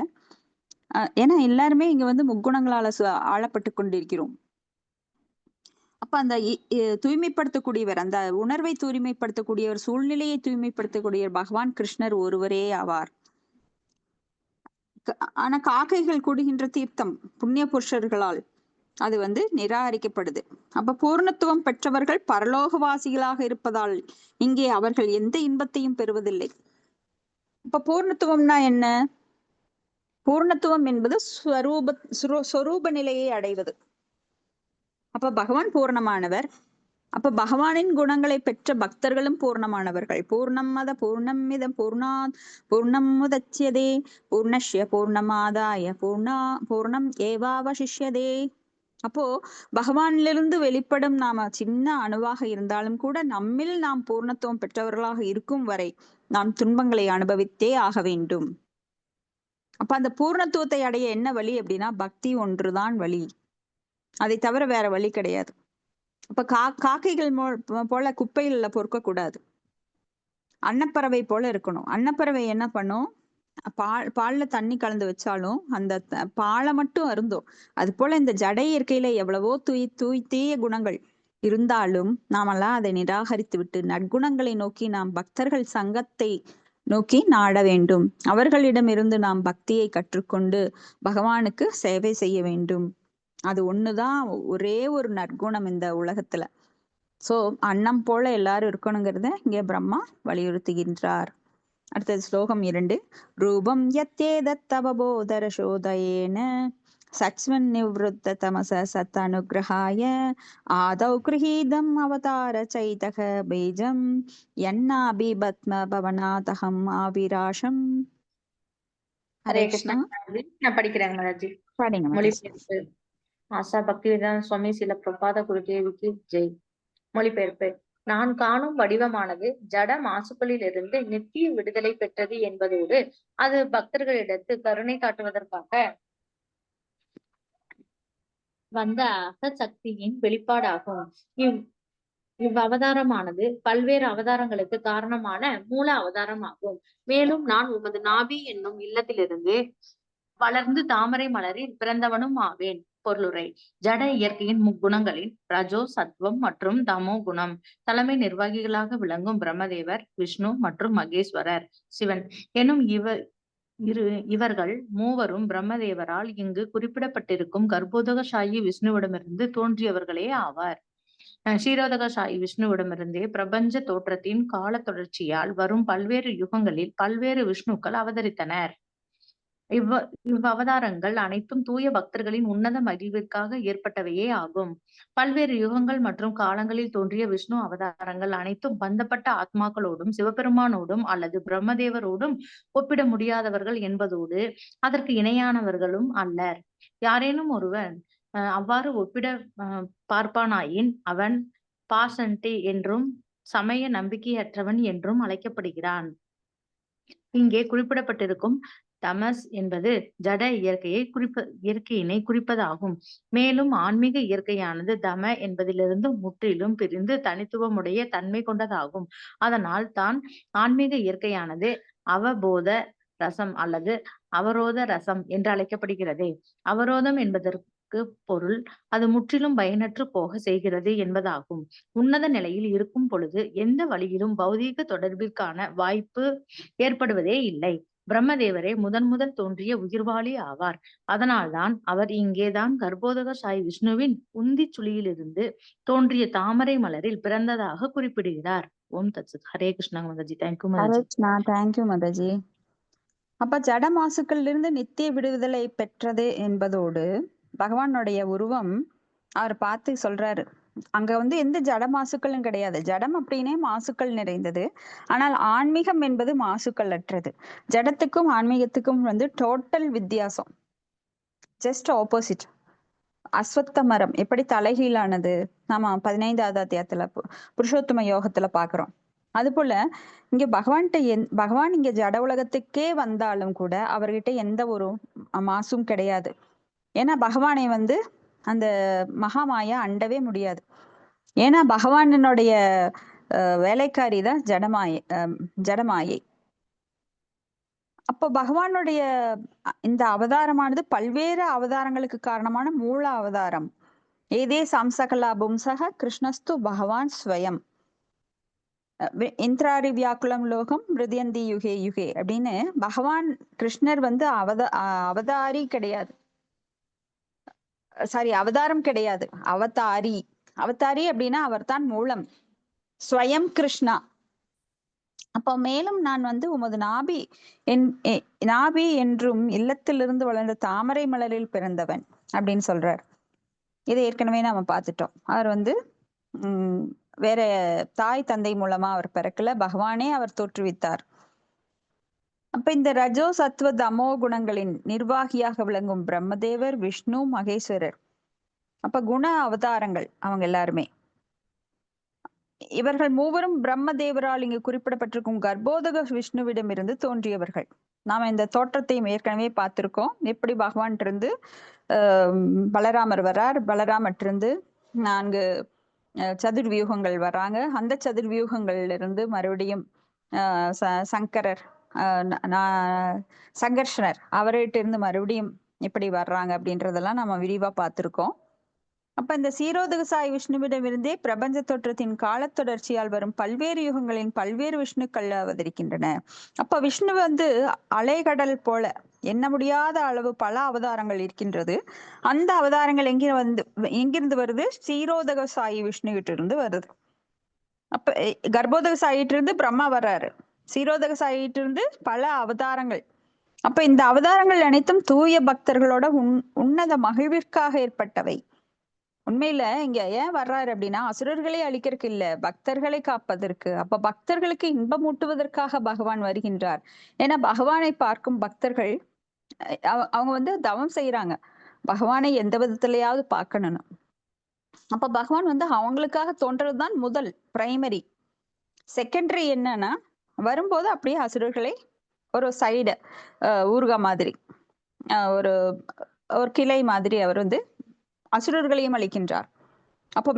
A: ஏன்னா எல்லாருமே இங்க முக்குணங்களால ஆளப்பட்டு கொண்டிருக்கிறோம். அப்ப அந்த தூய்மைப்படுத்தக்கூடியவர், அந்த உணர்வை தூய்மைப்படுத்தக்கூடியவர், சூழ்நிலையை தூய்மைப்படுத்தக்கூடியவர் பகவான் கிருஷ்ணர் ஒருவரே ஆவார். ஆனா காக்கைகள் கூடுகின்ற தீர்த்தம் புண்ணிய புருஷர்களால் அது நிராகரிக்கப்படுது. அப்ப பூர்ணத்துவம் பெற்றவர்கள் பரலோகவாசிகளாக இருப்பதால் இங்கே அவர்கள் எந்த இன்பத்தையும் பெறுவதில்லை. அப்ப பூர்ணத்துவம்னா என்ன? பூர்ணத்துவம் என்பது ஸ்வரூப நிலையை அடைவது. அப்ப பகவான் பூர்ணமானவர். அப்ப பகவானின் குணங்களை பெற்ற பக்தர்களும் பூர்ணமானவர்கள். பூர்ணம் மத பூர்ணம் மிதம் பூர்ணாத் பூர்ணம் முதச்யதே பூர்ணஸ்ய பூர்ணமாதாய பூர்ணம் ஏவாவசிஷ்யதே. அப்போ பகவானிலிருந்து வெளிப்படும் நாம சின்ன அணுவாக இருந்தாலும் கூட நம்மில் நாம் பூர்ணத்துவம் பெற்றவர்களாக இருக்கும் வரை நாம் துன்பங்களை அனுபவித்தே ஆக வேண்டும். அப்ப அந்த பூர்ணத்துவத்தை அடைய என்ன வழி அப்படின்னா பக்தி ஒன்றுதான் வழி, அதை தவிர வேற வழி கிடையாது. அப்ப காக்கைகள் போல குப்பையில பொறுக்க கூடாது, அன்னப்பறவை போல இருக்கணும். அன்னப்பறவை என்ன பண்ணும்? பால்ல தண்ணி கலந்து வச்சாலும் அந்த பாலை மட்டும் அருந்தும். அது போல இந்த ஜட இயற்கையில எவ்வளவோ தூய்த்தீய குணங்கள் இருந்தாலும் நாமெல்லாம் அதை நிராகரித்து விட்டு நற்குணங்களை நோக்கி நாம் பக்தர்கள் சங்கத்தை நோக்கி நாட வேண்டும். அவர்களிடமிருந்து நாம் பக்தியை கற்றுக்கொண்டு பகவானுக்கு சேவை செய்ய வேண்டும். அது ஒண்ணுதான் ஒரே ஒரு நற்குணம் இந்த உலகத்துல. சோ அன்னம் போல எல்லாரும் இருக்கணுங்கிறத இங்கே பிரம்மா வலியுறுத்துகின்றார். அடுத்தது ஸ்லோகம் 2. ரூபம் யத்தேதத்தவபோதர சோதயேன சச்வன் நிவ்ருத்த தமச சத் அனுகிரகாய ஆதௌ கிருஹீதம் அவதார சைதக பீஜம் யன்னாபி பத்ம பவனாதகம் ஆவிராஷம். ஹரே கிருஷ்ணா.
G: நான் படிக்கிறேன் மாதாஜி.
A: பாடிங்க மாதாஜி.
G: மொழிபெயர்ப்பு ஆசா பக்திவேதாந்த சுவாமி சில பிரபாத குருதேவிக்கு ஜெய். மொழிபெயர்ப்பு. நான் காணும் வடிவமானது ஜட மாசுக்களில் இருந்து நித்திய விடுதலை பெற்றது என்பதோடு அது பக்தர்களிடத்து கருணை காட்டுவதற்காக வந்த அகசக்தியின் வெளிப்பாடாகும். இவ்வவதாரமானது பல்வேறு அவதாரங்களுக்கு காரணமான மூல அவதாரம் ஆகும். மேலும் நான் உமது நாபி என்னும் இல்லத்திலிருந்து வளர்ந்து தாமரை மலரில் பிறந்தவனும் ஆவேன். பொருளுரை. ஜட இயற்கையின் முக்குணங்களின் ரஜோ, சத்வம் மற்றும் தமோ குணம் தலைமை நிர்வாகிகளாக விளங்கும் பிரம்மதேவர், விஷ்ணு மற்றும் மகேஸ்வரர், சிவன் எனும் இவர்கள் மூவரும் பிரம்மதேவரால் இங்கு குறிப்பிடப்பட்டிருக்கும் கர்ப்போதகசாயி விஷ்ணுவிடமிருந்து தோன்றியவர்களே ஆவார். க்ஷீரோதகசாயி விஷ்ணுவிடமிருந்தே பிரபஞ்ச தோற்றத்தின் கால தொடர்ச்சியால் வரும் பல்வேறு யுகங்களில் பல்வேறு விஷ்ணுக்கள் அவதரித்தனர். இவ்வவதாரங்கள் அனைத்தும் தூய பக்தர்களின் உன்னத மகிழ்விற்காக ஏற்பட்டவையே ஆகும். பல்வேறு யுகங்கள் மற்றும் காலங்களில் தோன்றிய விஷ்ணு அவதாரங்கள் அனைத்தும் பந்தப்பட்ட ஆத்மாக்களோடும் சிவபெருமானோடும் அல்லது பிரம்மதேவரோடும் ஒப்பிட முடியாதவர்கள் என்பதோடு அதற்கு இணையானவர்களும் அல்லர். யாரேனும் ஒருவன் அவ்வாறு ஒப்பிட பார்ப்பானாயின் அவன் பாசண்டே என்றும் சமய நம்பிக்கையற்றவன் என்றும் அழைக்கப்படுகிறான். இங்கே குறிப்பிடப்பட்டிருக்கும் தமஸ் என்பது ஜட இயற்கையினை குறிப்பதாகும். மேலும் ஆன்மீக இயற்கையானது தம என்பதிலிருந்து முற்றிலும் பிரிந்து தனித்துவமுடைய தன்மை கொண்டதாகும். அதனால் தான் ஆன்மீக இயற்கையானது அவபோத ரசம் அல்லது அவரோத ரசம் என்று அழைக்கப்படுகிறது. அவரோதம் என்பதற்கு பொருள் அது முற்றிலும் பயனற்று போக செய்கிறது என்பதாகும். உன்னத நிலையில் இருக்கும் பொழுது எந்த வழியிலும் பௌதீக தொடர்பிற்கான வாய்ப்பு ஏற்படுவதே இல்லை. பிரம்மதேவரே முதல் தோன்றிய உயிர்வாளி ஆவார். அதனால்தான் அவர் இங்கேதான் கர்ப்போதக சாய் விஷ்ணுவின் உந்தி சுழியிலிருந்து தோன்றிய தாமரை மலரில் பிறந்ததாக குறிப்பிடுகிறார். ஓம் தத்சத். ஹரே கிருஷ்ணா மாதாஜி. தேங்க்யூ மாதாஜி.
A: தேங்க்யூ மாதாஜி. அப்ப ஜட மாசுக்களிலிருந்து நித்திய விடுதலை பெற்றது என்பதோடு பகவானுடைய உருவம் அவர் பார்த்து சொல்றாரு, அங்க வந்து எந்த ஜட மாசுக்களும் கிடையாது. ஜடம் அப்படின்னே மாசுக்கள் நிறைந்தது. ஆனால் ஆன்மீகம் என்பது மாசுக்கள் அற்றது. ஜடத்துக்கும் ஆன்மீகத்துக்கும் வந்து டோட்டல் வித்தியாசம். Just opposite. அஸ்வத்த மரம் எப்படி தலைகீழானது நாம 15வது அத்தியாயத்துல புருஷோத்தம யோகத்துல பாக்குறோம். அது போல இங்க பகவான் இங்க ஜட உலகத்துக்கே வந்தாலும் கூட அவர்கிட்ட எந்த ஒரு மாசும் கிடையாது. ஏன்னா பகவானை வந்து அந்த மகாமாயா அண்டவே முடியாது. ஏன்னா பகவானுடைய வேலைக்காரி தான் ஜடமாயை. அப்போ பகவானுடைய இந்த அவதாரமானது பல்வேறு அவதாரங்களுக்கு காரணமான மூல அவதாரம். ஏதே சம்சகலா பும்சக கிருஷ்ணஸ்து பகவான் ஸ்வயம் இந்திராரி வியாக்குலம் லோகம் மிருதியந்தி யுகே யுகே அப்படின்னு பகவான் கிருஷ்ணர் வந்து அவதாரி கிடையாது. சாரி, அவதாரம் கிடையாது, அவதாரி. அவதாரி அப்படின்னா அவர் தான் மூலம், ஸ்வயம் கிருஷ்ணா. அப்போ மேலும் நான் வந்து உமது நாபி என்றும் இல்லத்திலிருந்து வளர்ந்த தாமரை மலரில் பிறந்தவன் அப்படின்னு சொல்றார். இதை ஏற்கனவே நாம பார்த்துட்டோம். அவர் வந்து வேற தாய் தந்தை மூலமா அவர் பிறக்கல, பகவானே அவர் தோற்றுவித்தார். அப்ப இந்த ரஜோ சத்வ தமோ குணங்களின் நிர்வாகியாக விளங்கும் பிரம்மதேவர், விஷ்ணு, மகேஸ்வரர், அப்ப குண அவதாரங்கள் அவங்க எல்லாருமே. இவர்கள் மூவரும் பிரம்மதேவரால் இங்கு குறிப்பிடப்பட்டிருக்கும் கர்ப்போதக விஷ்ணுவிடம் இருந்து தோன்றியவர்கள். நாம இந்த தோற்றத்தையும் ஏற்கனவே பார்த்திருக்கோம். எப்படி பகவான் இருந்து பலராமர் வரார், பலராமற்றிருந்து 4 சதுர்வியூகங்கள் வர்றாங்க. அந்த சதுர்வியூகங்கள்ல இருந்து மறுபடியும் சங்கரர் சங்கர்ஷனர் அவர்கிட்ட இருந்து மறுபடியும் எப்படி வர்றாங்க அப்படின்றதெல்லாம் நம்ம விரிவா பார்த்திருக்கோம். அப்ப இந்த சீரோதக சாய் விஷ்ணுவிடமிருந்தே பிரபஞ்ச தோற்றத்தின் காலத்தொடர்ச்சியால் வரும் பல்வேறு யுகங்களின் பல்வேறு விஷ்ணுக்கள் அவதரிக்கின்றன. அப்ப விஷ்ணு வந்து அலைகடல் போல எண்ண முடியாத அளவு பல அவதாரங்கள் இருக்கின்றது. அந்த அவதாரங்கள் எங்கிருந்து வருது? சீரோதக சாயி விஷ்ணுகிட்ட இருந்து வருது. அப்ப கர்ப்போதக சாயிட்டு இருந்து பிரம்மா வர்றாரு, சீரோதக சாயிட்டு இருந்து பல அவதாரங்கள். அப்ப இந்த அவதாரங்கள் அனைத்தும் தூய பக்தர்களோட உன்னத மகிழ்விற்காக ஏற்பட்டவை. உண்மையில இங்க ஏன் வர்றாரு அப்படின்னா அசுரர்களை அழிக்கிறதுக்கு இல்ல, பக்தர்களை காப்பதற்கு. அப்ப பக்தர்களுக்கு இன்பமூட்டுவதற்காக பகவான் வருகின்றார். ஏன்னா பகவானை பார்க்கும் பக்தர்கள் அவங்க வந்து தவம் செய்யறாங்க, பகவானை எந்த விதத்திலேயாவது பார்க்கணும். அப்ப பகவான் வந்து அவங்களுக்காக தோன்றதுதான் முதல் பிரைமரி. செகண்டரி என்னன்னா வரும்போது அப்படியே அசுரர்களை ஒரு சைடு ஊர்கா மாதிரி ஒரு கிளை மாதிரி அவர் வந்து அசுரர்களையும் அளிக்கின்றார். அப்போ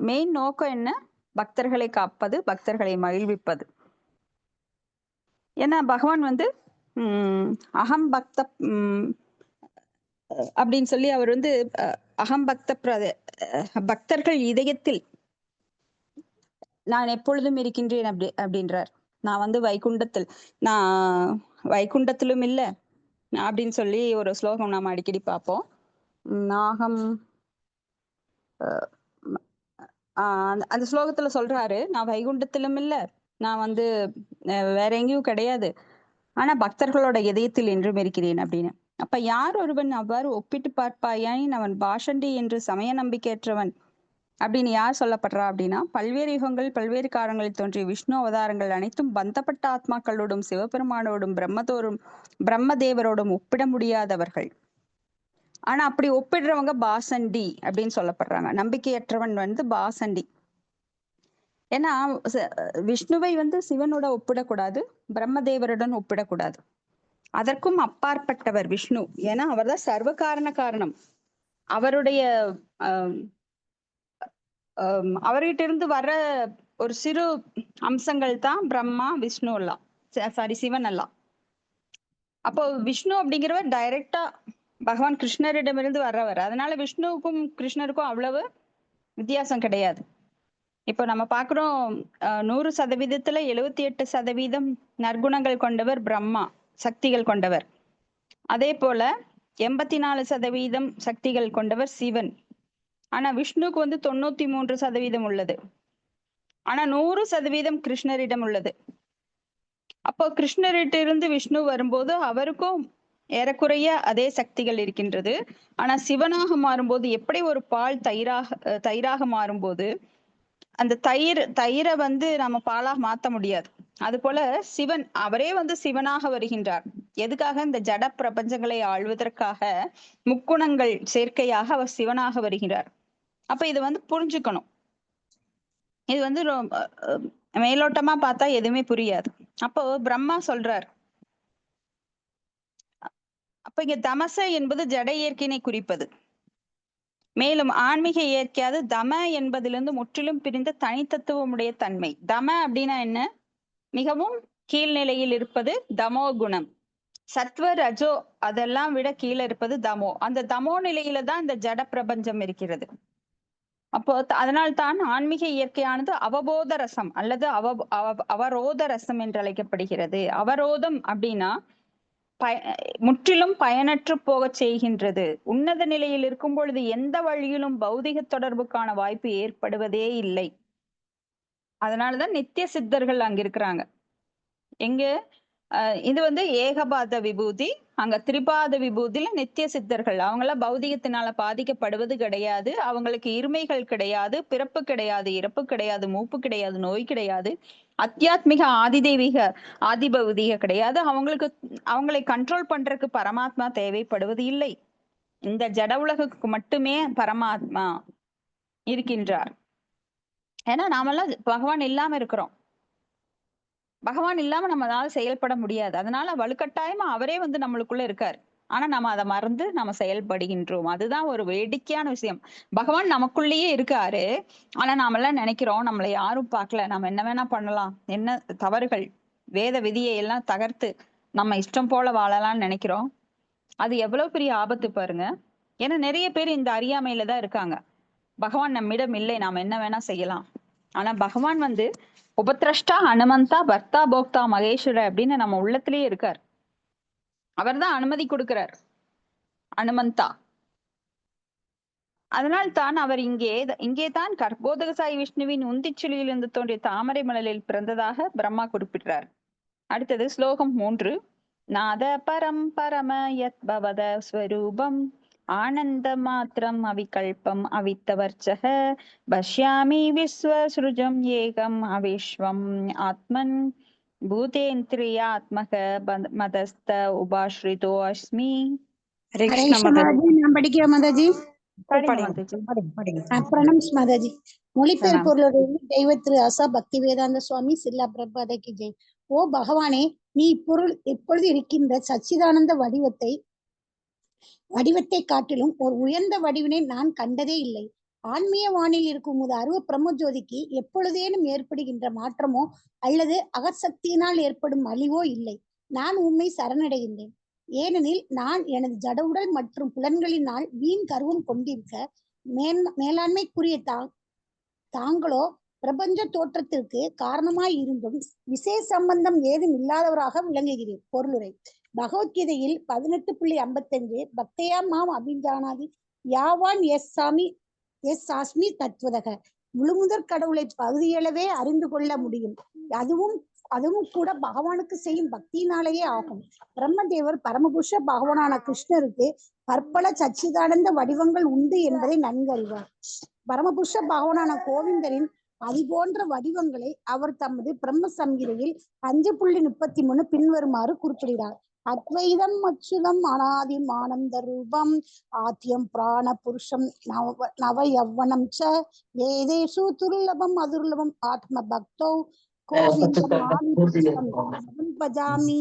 A: மெயின் நோக்கம் என்ன? பக்தர்களை காப்பது, பக்தர்களை மகிழ்விப்பது. ஏன்னா பகவான் வந்து அகம் பக்த அப்படின்னு சொல்லி அவர் வந்து அகம் பக்தர்கள் இதயத்தில் நான் எப்பொழுதும் இருக்கின்றேன் அப்படின்றார். நான் வந்து வைகுண்டத்திலும் இல்லை அப்படின்னு சொல்லி ஒரு ஸ்லோகம் நாம அடிக்கடி பார்ப்போம். நாகம் அந்த ஸ்லோகத்துல சொல்றாரு, நான் வைகுண்டத்திலும் இல்ல, நான் வந்து வேற எங்கேயும் கிடையாது, ஆனா பக்தர்களோட இதயத்தில் என்றும் இருக்கிறேன் அப்படின்னு. அப்ப யார் ஒருவன் அவ்வாறு ஒப்பிட்டு பார்ப்பாயின் அவன் பாஷண்டி என்று சமய நம்பிக்கையற்றவன் அப்படின்னு யார் சொல்லப்படுறா அப்படின்னா பல்வேறு யுகங்கள் பல்வேறு காலங்களில் தோன்றிய விஷ்ணு அவதாரங்கள் அனைத்தும் பந்தப்பட்ட ஆத்மாக்களோடும் சிவபெருமானோடும் பிரம்மதேவரோடும் ஒப்பிட முடியாதவர்கள். ஆனா அப்படி ஒப்பிடுறவங்க பாசண்டி அப்படின்னு சொல்லப்படுறாங்க. நம்பிக்கையற்றவன் வந்து பாசண்டி. ஏன்னா விஷ்ணுவை வந்து சிவனோட ஒப்பிடக்கூடாது, பிரம்மதேவருடன் ஒப்பிடக்கூடாது. அதற்கும் அப்பாற்பட்டவர் விஷ்ணு. ஏன்னா அவர்தான் சர்வ காரணம். அவருடைய அவர்கிட்ட இருந்து வர்ற ஒரு சிறு அம்சங்கள் தான் பிரம்மா விஷ்ணு எல்லாம், சாரி சிவன் எல்லாம். அப்போ விஷ்ணு அப்படிங்கிறவர் டைரக்டா பகவான் கிருஷ்ணரிடமிருந்து வர்றவர். அதனால விஷ்ணுவுக்கும் கிருஷ்ணருக்கும் அவ்வளவு வித்தியாசம் கிடையாது. இப்போ நம்ம பாக்குறோம் 100% 78% நற்குணங்கள் கொண்டவர் பிரம்மா, சக்திகள் கொண்டவர். அதே போல 84% சக்திகள் கொண்டவர் சிவன். ஆனா விஷ்ணுக்கு வந்து 93% உள்ளது. ஆனா 100% கிருஷ்ணரிடம் உள்ளது. அப்போ கிருஷ்ணரிட்ட இருந்து விஷ்ணு வரும்போது அவருக்கும் ஏறக்குறைய அதே சக்திகள் இருக்கின்றது. ஆனா சிவனாக மாறும்போது எப்படி ஒரு பால் தயிராக மாறும்போது அந்த தயிரை வந்து நம்ம பாலாக மாத்த முடியாது. அது போல சிவன் அவரே வந்து சிவனாக வருகின்றார். எதுக்காக? இந்த ஜட பிரபஞ்சங்களை ஆள்வதற்காக முக்குணங்கள் சேர்க்கையாக அவர் சிவனாக வருகிறார். அப்ப இது வந்து புரிஞ்சுக்கணும். இது வந்து மேலோட்டமா பார்த்தா எதுவுமே புரியாது. அப்போ பிரம்மா சொல்றார். அப்ப இங்க தமச என்பது ஜட இயற்கையினை குறிப்பது. மேலும் ஆன்மீக இயற்கையாவது தம என்பதிலிருந்து முற்றிலும் பிரிந்த தனித்தத்துவமுடைய தன்மை. தம அப்படின்னா என்ன? மிகவும் கீழ்நிலையில் இருப்பது தமோ குணம். சத்வ ரஜோ அதெல்லாம் விட கீழே இருப்பது தமோ. அந்த தமோ நிலையில தான் இந்த ஜட பிரபஞ்சம் இருக்கிறது. அப்போ அதனால்தான் ஆன்மீக இயற்கையானது அவபோத ரசம் அல்லது அவரோத ரசம் என்று அழைக்கப்படுகிறது. அவரோதம் அப்படின்னா முற்றிலும் பயனற்று போக செய்கின்றது. உன்னத நிலையில் இருக்கும் பொழுது எந்த வழியிலும் பௌதிக தொடர்புக்கான வாய்ப்பு ஏற்படுவதே இல்லை. அதனாலதான் நித்திய சித்தர்கள் அங்க இருக்கிறாங்க. எங்க இது வந்து ஏகபாத விபூதி, அங்க திரிபாத விபூதியில நித்திய சித்தர்கள். அவங்களாம் பௌதிகத்தினால பாதிக்கப்படுவது கிடையாது. அவங்களுக்கு இருமைகள் கிடையாது, பிறப்பு கிடையாது, இறப்பு கிடையாது, மூப்பு கிடையாது, நோய் கிடையாது, அத்தியாத்மிக ஆதிதெய்வீக ஆதிபௌதிக கிடையாது. அவங்களை கண்ட்ரோல் பண்றதுக்கு பரமாத்மா தேவைப்படுவது இல்லை. இந்த ஜட உலகுக்கு மட்டுமே பரமாத்மா இருக்கின்றார். ஏன்னா நாமெல்லாம் பகவான் இல்லாம இருக்கிறோம். பகவான் இல்லாம நம்மளால செயல்பட முடியாது. அதனால வலுக்கட்டாயமா அவரே வந்து நம்மளுக்குள்ள இருக்காரு. ஆனா நம்ம அதை மறந்து நம்ம செயல்படுகின்றோம். அதுதான் ஒரு வேடிக்கையான விஷயம். பகவான் நமக்குள்ளேயே இருக்காரு. ஆனா நாமெல்லாம் நினைக்கிறோம் நம்மளை யாரும் பார்க்கல, நம்ம என்ன வேணா பண்ணலாம், என்ன தவறுகள் வேத விதியை எல்லாம் தகர்த்து நம்ம இஷ்டம் போல வாழலாம்னு நினைக்கிறோம். அது எவ்வளவு பெரிய ஆபத்து பாருங்க. ஏன்னா நிறைய பேர் இந்த அறியாமையில தான் இருக்காங்க. பகவான் நம்மிடம் இல்லை, நாம என்ன வேணா செய்யலாம். ஆனா பகவான் வந்து உபத்ரஷ்டா அனுமந்தா பர்த்தா போக்தா மகேஸ்வர அப்படின்னு நம்ம உள்ளத்திலேயே இருக்கார். அவர் தான் அனுமதி கொடுக்கிறார், அனுமந்தா. அதனால் தான் அவர் இங்கே தான் கர்ப்போதகசாயி விஷ்ணுவின் உந்திச்சுளியிலிருந்து தோன்றிய தாமரை மலரில் பிறந்ததாக பிரம்மா குறிப்பிட்டார். அடுத்தது ஸ்லோகம் 3. நாத பரம் பரம யத் பவத ஸ்வரூபம் ஆனந்த மாத்திரம் அவிகல்பம் அவித்தவர்ச்சக பஷ்யாமி விஸ்வஸ்ருஜம் ஏகம் அவிஸ்வம் ஆத்மன் பூதேந்திரியாத்மக மதஸ்த உபாஸ்ரிதோ அஸ்மி.
B: ஹரே கிருஷ்ண மாதாஜி, நான் படிக்கிறேன் மாதாஜி.
D: படிங்க.
B: பிரணம்ஸ் மாதாஜி. மொழிபெயர்ப்பொருளுடைய தெய்வ திரு ஆசா பக்தி வேதாந்த சுவாமி சில்லா பிரபாதைக்கு ஜெய். ஓ பகவானே, நீ இப்பொழுது இருக்கின்ற சச்சிதானந்த வடிவத்தை காட்டிலும் ஒரு உயர்ந்த வடிவினை நான் கண்டதே இல்லை. ஆன்மீக வானில் இருக்கும் ஒரு அருவ பிரம்மஜோதிக்கு எப்பொழுதேனும் ஏற்படுகின்ற மாற்றமோ அல்லது அகசக்தியினால் ஏற்படும் அழிவோ இல்லை. நான் உண்மை சரணடைகின்றேன். ஏனெனில் நான் எனது ஜடவுடல் மற்றும் புலன்களினால் வீண் கர்வம் கொண்டிருக்க மேலாண்மைக்குரிய தாங்களோ பிரபஞ்ச தோற்றத்திற்கு காரணமாய் இருந்தும் விசேஷ சம்பந்தம் ஏதும் இல்லாதவராக விளங்குகிறேன். பொருளுரை. பகவத்கீதையில் 18.55 பக்தையா மாம் அபிஜானாதி யாவான் எஸ் சாஸ்மி தத்வதக. முழுமுதற் கடவுளை பகுதியளவே அறிந்து கொள்ள முடியும். அதுவும் கூட பகவானுக்கு செய்யும் பக்தியினாலேயே ஆகும். பிரம்மதேவர் பரமபுருஷ பகவானான கிருஷ்ணருக்கு பற்பல சச்சிதானந்த வடிவங்கள் உண்டு என்பதை நன்கு அறிவார். பரமபுருஷ பகவானான கோவிந்தரின் அது போன்ற வடிவங்களை அவர் தமது பிரம்ம சம்ஹிதையில் 5.33 பின்வருமாறு குறிப்பிடுகிறார். அத்வைதம் அச்சுதம் அனாதிம் ஆனந்த ரூபம் ஆத்தியம் பிராண புருஷம் நவ யவ்வனம் ச வேதேஷு துர்லபம் அதுர்லபம் ஆத்ம பக்தோ கோவிந்தம் பஜாமி.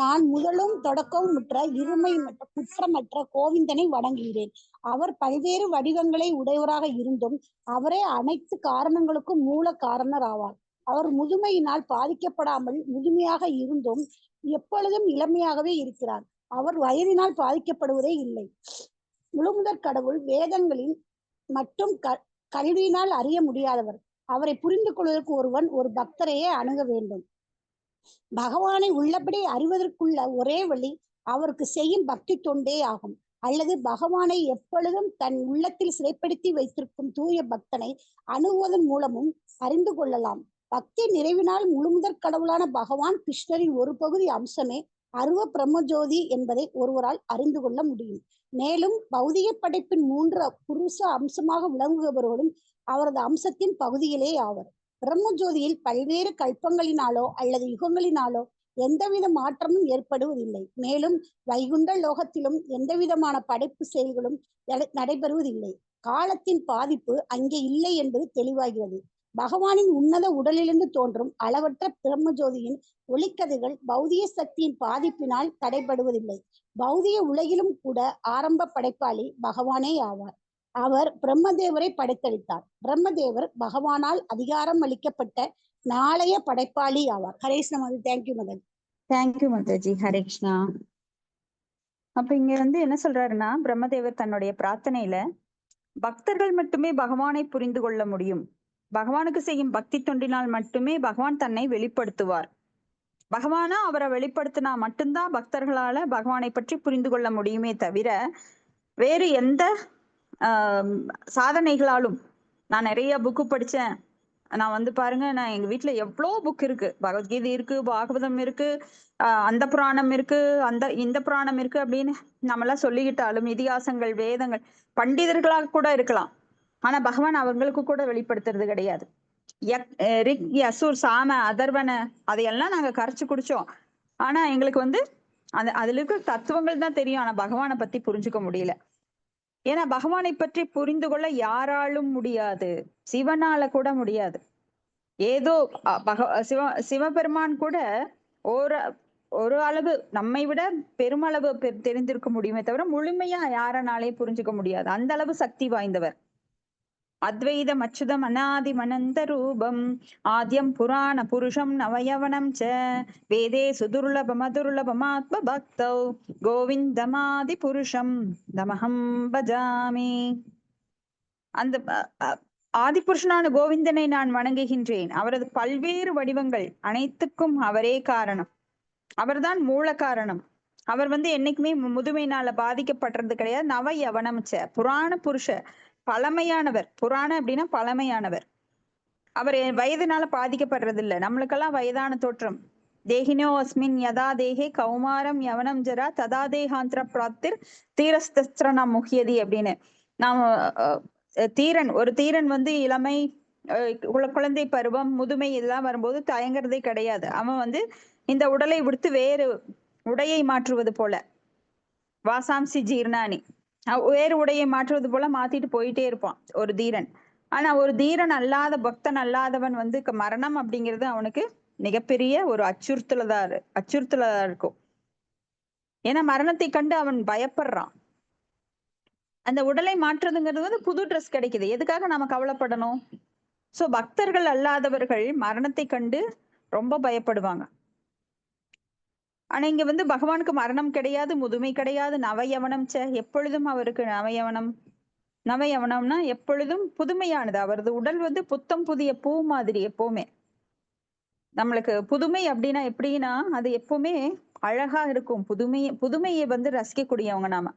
B: நான் முதலும் தொடக்கவும் இருமை குற்றமற்ற கோவிந்தனை வணங்குகிறேன். அவர் பல்வேறு வடிவங்களை உடையவராக இருந்தும் அவரே அனைத்து காரணங்களுக்கும் மூல காரணர் ஆவார். அவர் முதுமையினால் பாதிக்கப்படாமல் முதுமையாக இருந்தும் எப்பொழுதும் இளமையாகவே இருக்கிறார். அவர் வயதினால் பாதிக்கப்படுவதே இல்லை. முழுமுதற் கடவுள் வேதங்களில் மட்டும் கல்வியினால் அறிய முடியாதவர். அவரை புரிந்து கொள்வதற்கு ஒருவன் ஒரு பக்தரையே அணுக வேண்டும். பகவானை உள்ளபடி அறிவதற்குள்ள ஒரே வழி அவருக்கு செய்யும் பக்தி தொண்டே ஆகும். அல்லது பகவானை எப்பொழுதும் தன் உள்ளத்தில் சிறைப்படுத்தி வைத்திருக்கும் தூய பக்தனை அணுகுவதன் மூலமும் அறிந்து கொள்ளலாம். பக்தி நிறைவினால் முழுமுதற் கடவுளான பகவான் கிருஷ்ணரின் ஒரு பகுதி அம்சமே அருவ பிரம்மஜோதி என்பதை ஒருவரால் அறிந்து கொள்ள முடியும். மேலும் பௌதிக படைப்பின் 3 புருஷ அம்சமாக விளங்குபவர்களும் அவரது அம்சத்தின் பகுதிகளே ஆவர். பிரம்மஜோதியில் பல்வேறு கல்பங்களினாலோ அல்லது யுகங்களினாலோ எந்தவித மாற்றமும் ஏற்படுவதில்லை. மேலும் வைகுண்ட லோகத்திலும் எந்தவிதமான படைப்பு செயல்களும் நடைபெறுவதில்லை. காலத்தின் பாதிப்பு அங்கே இல்லை என்பது தெளிவாகிறது. பகவானின் உன்னத உடலிலிருந்து தோன்றும் அளவற்ற பிரம்மஜோதியின் ஒளிக்கதிர்கள் பௌதிக சக்தியின் பாதிப்பினால் தடைபடுவதில்லை. பௌதிக உலகிலும் கூட ஆரம்ப படைப்பாளி பகவானே ஆவார். அவர் பிரம்மதேவரை படைத்தளித்தார். பிரம்மதேவர் பகவானால் அதிகாரம் அளிக்கப்பட்ட நாளைய படைப்பாளி ஆவார். ஹரே கிருஷ்ண மாதாஜி. தேங்க்யூ மாதாஜி.
A: தேங்க்யூ மாதாஜி. ஹரே கிருஷ்ணா. அப்ப இங்க என்ன சொல்றாருன்னா, பிரம்மதேவர் தன்னுடைய பிரார்த்தனையில பக்தர்கள் மட்டுமே பகவானை புரிந்து கொள்ள முடியும். பகவானுக்கு செய்யும் பக்தி தொண்டினால் மட்டுமே பகவான் தன்னை வெளிப்படுத்துவார். பகவானா அவரை வெளிப்படுத்தினா மட்டும்தான் பக்தர்களால பகவானை பற்றி புரிந்து கொள்ள முடியுமே தவிர வேறு எந்த சாதனைகளாலும், நான் நிறைய புக்கு படிச்சேன், நான் பாருங்க, நான் எங்க வீட்டுல எவ்வளோ புக் இருக்கு, பகவத்கீதை இருக்கு, பாகவதம் இருக்கு, அந்த புராணம் இருக்கு, இந்த புராணம் இருக்கு அப்படின்னு நம்மளாம் சொல்லிக்கிட்டாலும் இதிகாசங்கள், வேதங்கள், பண்டிதர்களாக கூட இருக்கலாம். ஆனா பகவான் அவங்களுக்கு கூட வெளிப்படுத்துறது கிடையாது. ரிக், யசுர், சாம, அதர்வன அதையெல்லாம் நாங்க கரைச்சு குடிச்சோம். ஆனா எங்களுக்கு அதுல இருக்க தத்துவங்கள் தான் தெரியும். ஆனா பகவானை பத்தி புரிஞ்சுக்க முடியல. ஏன்னா பகவானை பற்றி புரிந்து கொள்ள யாராலும் முடியாது, சிவனால கூட முடியாது. ஏதோ சிவபெருமான் கூட ஒரு அளவு நம்மை விட பெருமளவு தெரிந்திருக்க முடியுமே தவிர முழுமையா யாரனாலே புரிஞ்சுக்க முடியாது. அந்த அளவு சக்தி வாய்ந்தவர். அத்வைதம் அச்சுதம் அநாதி மனந்த ரூபம் ஆத்யம் புராண புருஷம் நவயவனம் ச வேதே சுதுர்லபம் அதுர்லபம் ஆத்ம பக்தௌ கோவிந்தமாதி புருஷம் தமஹம் பஜாமி. அந்த ஆதிபுருஷனான கோவிந்தனை நான் வணங்குகின்றேன். அவரது பல்வேறு வடிவங்கள் அனைத்துக்கும் அவரே காரணம். அவர்தான் மூல காரணம். அவர் என்னைக்குமே முதுமையினால பாதிக்கப்படுறது கிடையாது. நவ யவனம்ச்ச புராண புருஷ, பழமையானவர். புராண அப்படின்னா பழமையானவர். அவர் வயதுனால பாதிக்கப்படுறது இல்லை. நம்மளுக்கெல்லாம் வயதான தோற்றம். தேகினோ அஸ்மின் யதா தேகே கௌமாரம் யவனம் ஜரா ததா தேகாந்திர பிராப்திர் தீரஸ்திரனா முகியதி அப்படின்னு. நாம் ஒரு தீரன் இளமை, குழந்தை பருவம், முதுமை இதெல்லாம் வரும்போது தயங்குறதே கிடையாது. அவன் இந்த உடலை விடுத்து வேறு உடையை மாற்றுவது போல, வாசாம்சி ஜீர்ணானி, வேறு உடையை மாற்றுவது போல மாத்திட்டு போயிட்டே இருப்பான் ஒரு தீரன். ஆனா ஒரு தீரன் அல்லாத, பக்தன் அல்லாதவன் மரணம் அப்படிங்கிறது அவனுக்கு மிகப்பெரிய ஒரு அச்சுறுத்தலா இருக்கும். ஏன்னா மரணத்தை கண்டு அவன் பயப்படுறான். அந்த உடலை மாற்றுறதுங்கிறது புது ட்ரெஸ் கிடைக்குது, எதுக்காக நாம கவலைப்படணும்? சோ பக்தர்கள் அல்லாதவர்கள் மரணத்தை கண்டு ரொம்ப பயப்படுவாங்க. ஆனா இங்க பகவானுக்கு மரணம் கிடையாது, முதுமை கிடையாது, நவயவனம் எப்பொழுதும் அவருக்கு நவயவனம்னா எப்பொழுதும் புதுமையானது. அவரது உடல் புத்தம் புதிய பூ மாதிரி எப்பவுமே. நம்மளுக்கு புதுமை அப்படின்னா எப்படின்னா அது எப்பவுமே அழகா இருக்கும். புதுமையை ரசிக்கக்கூடியவங்க நாம.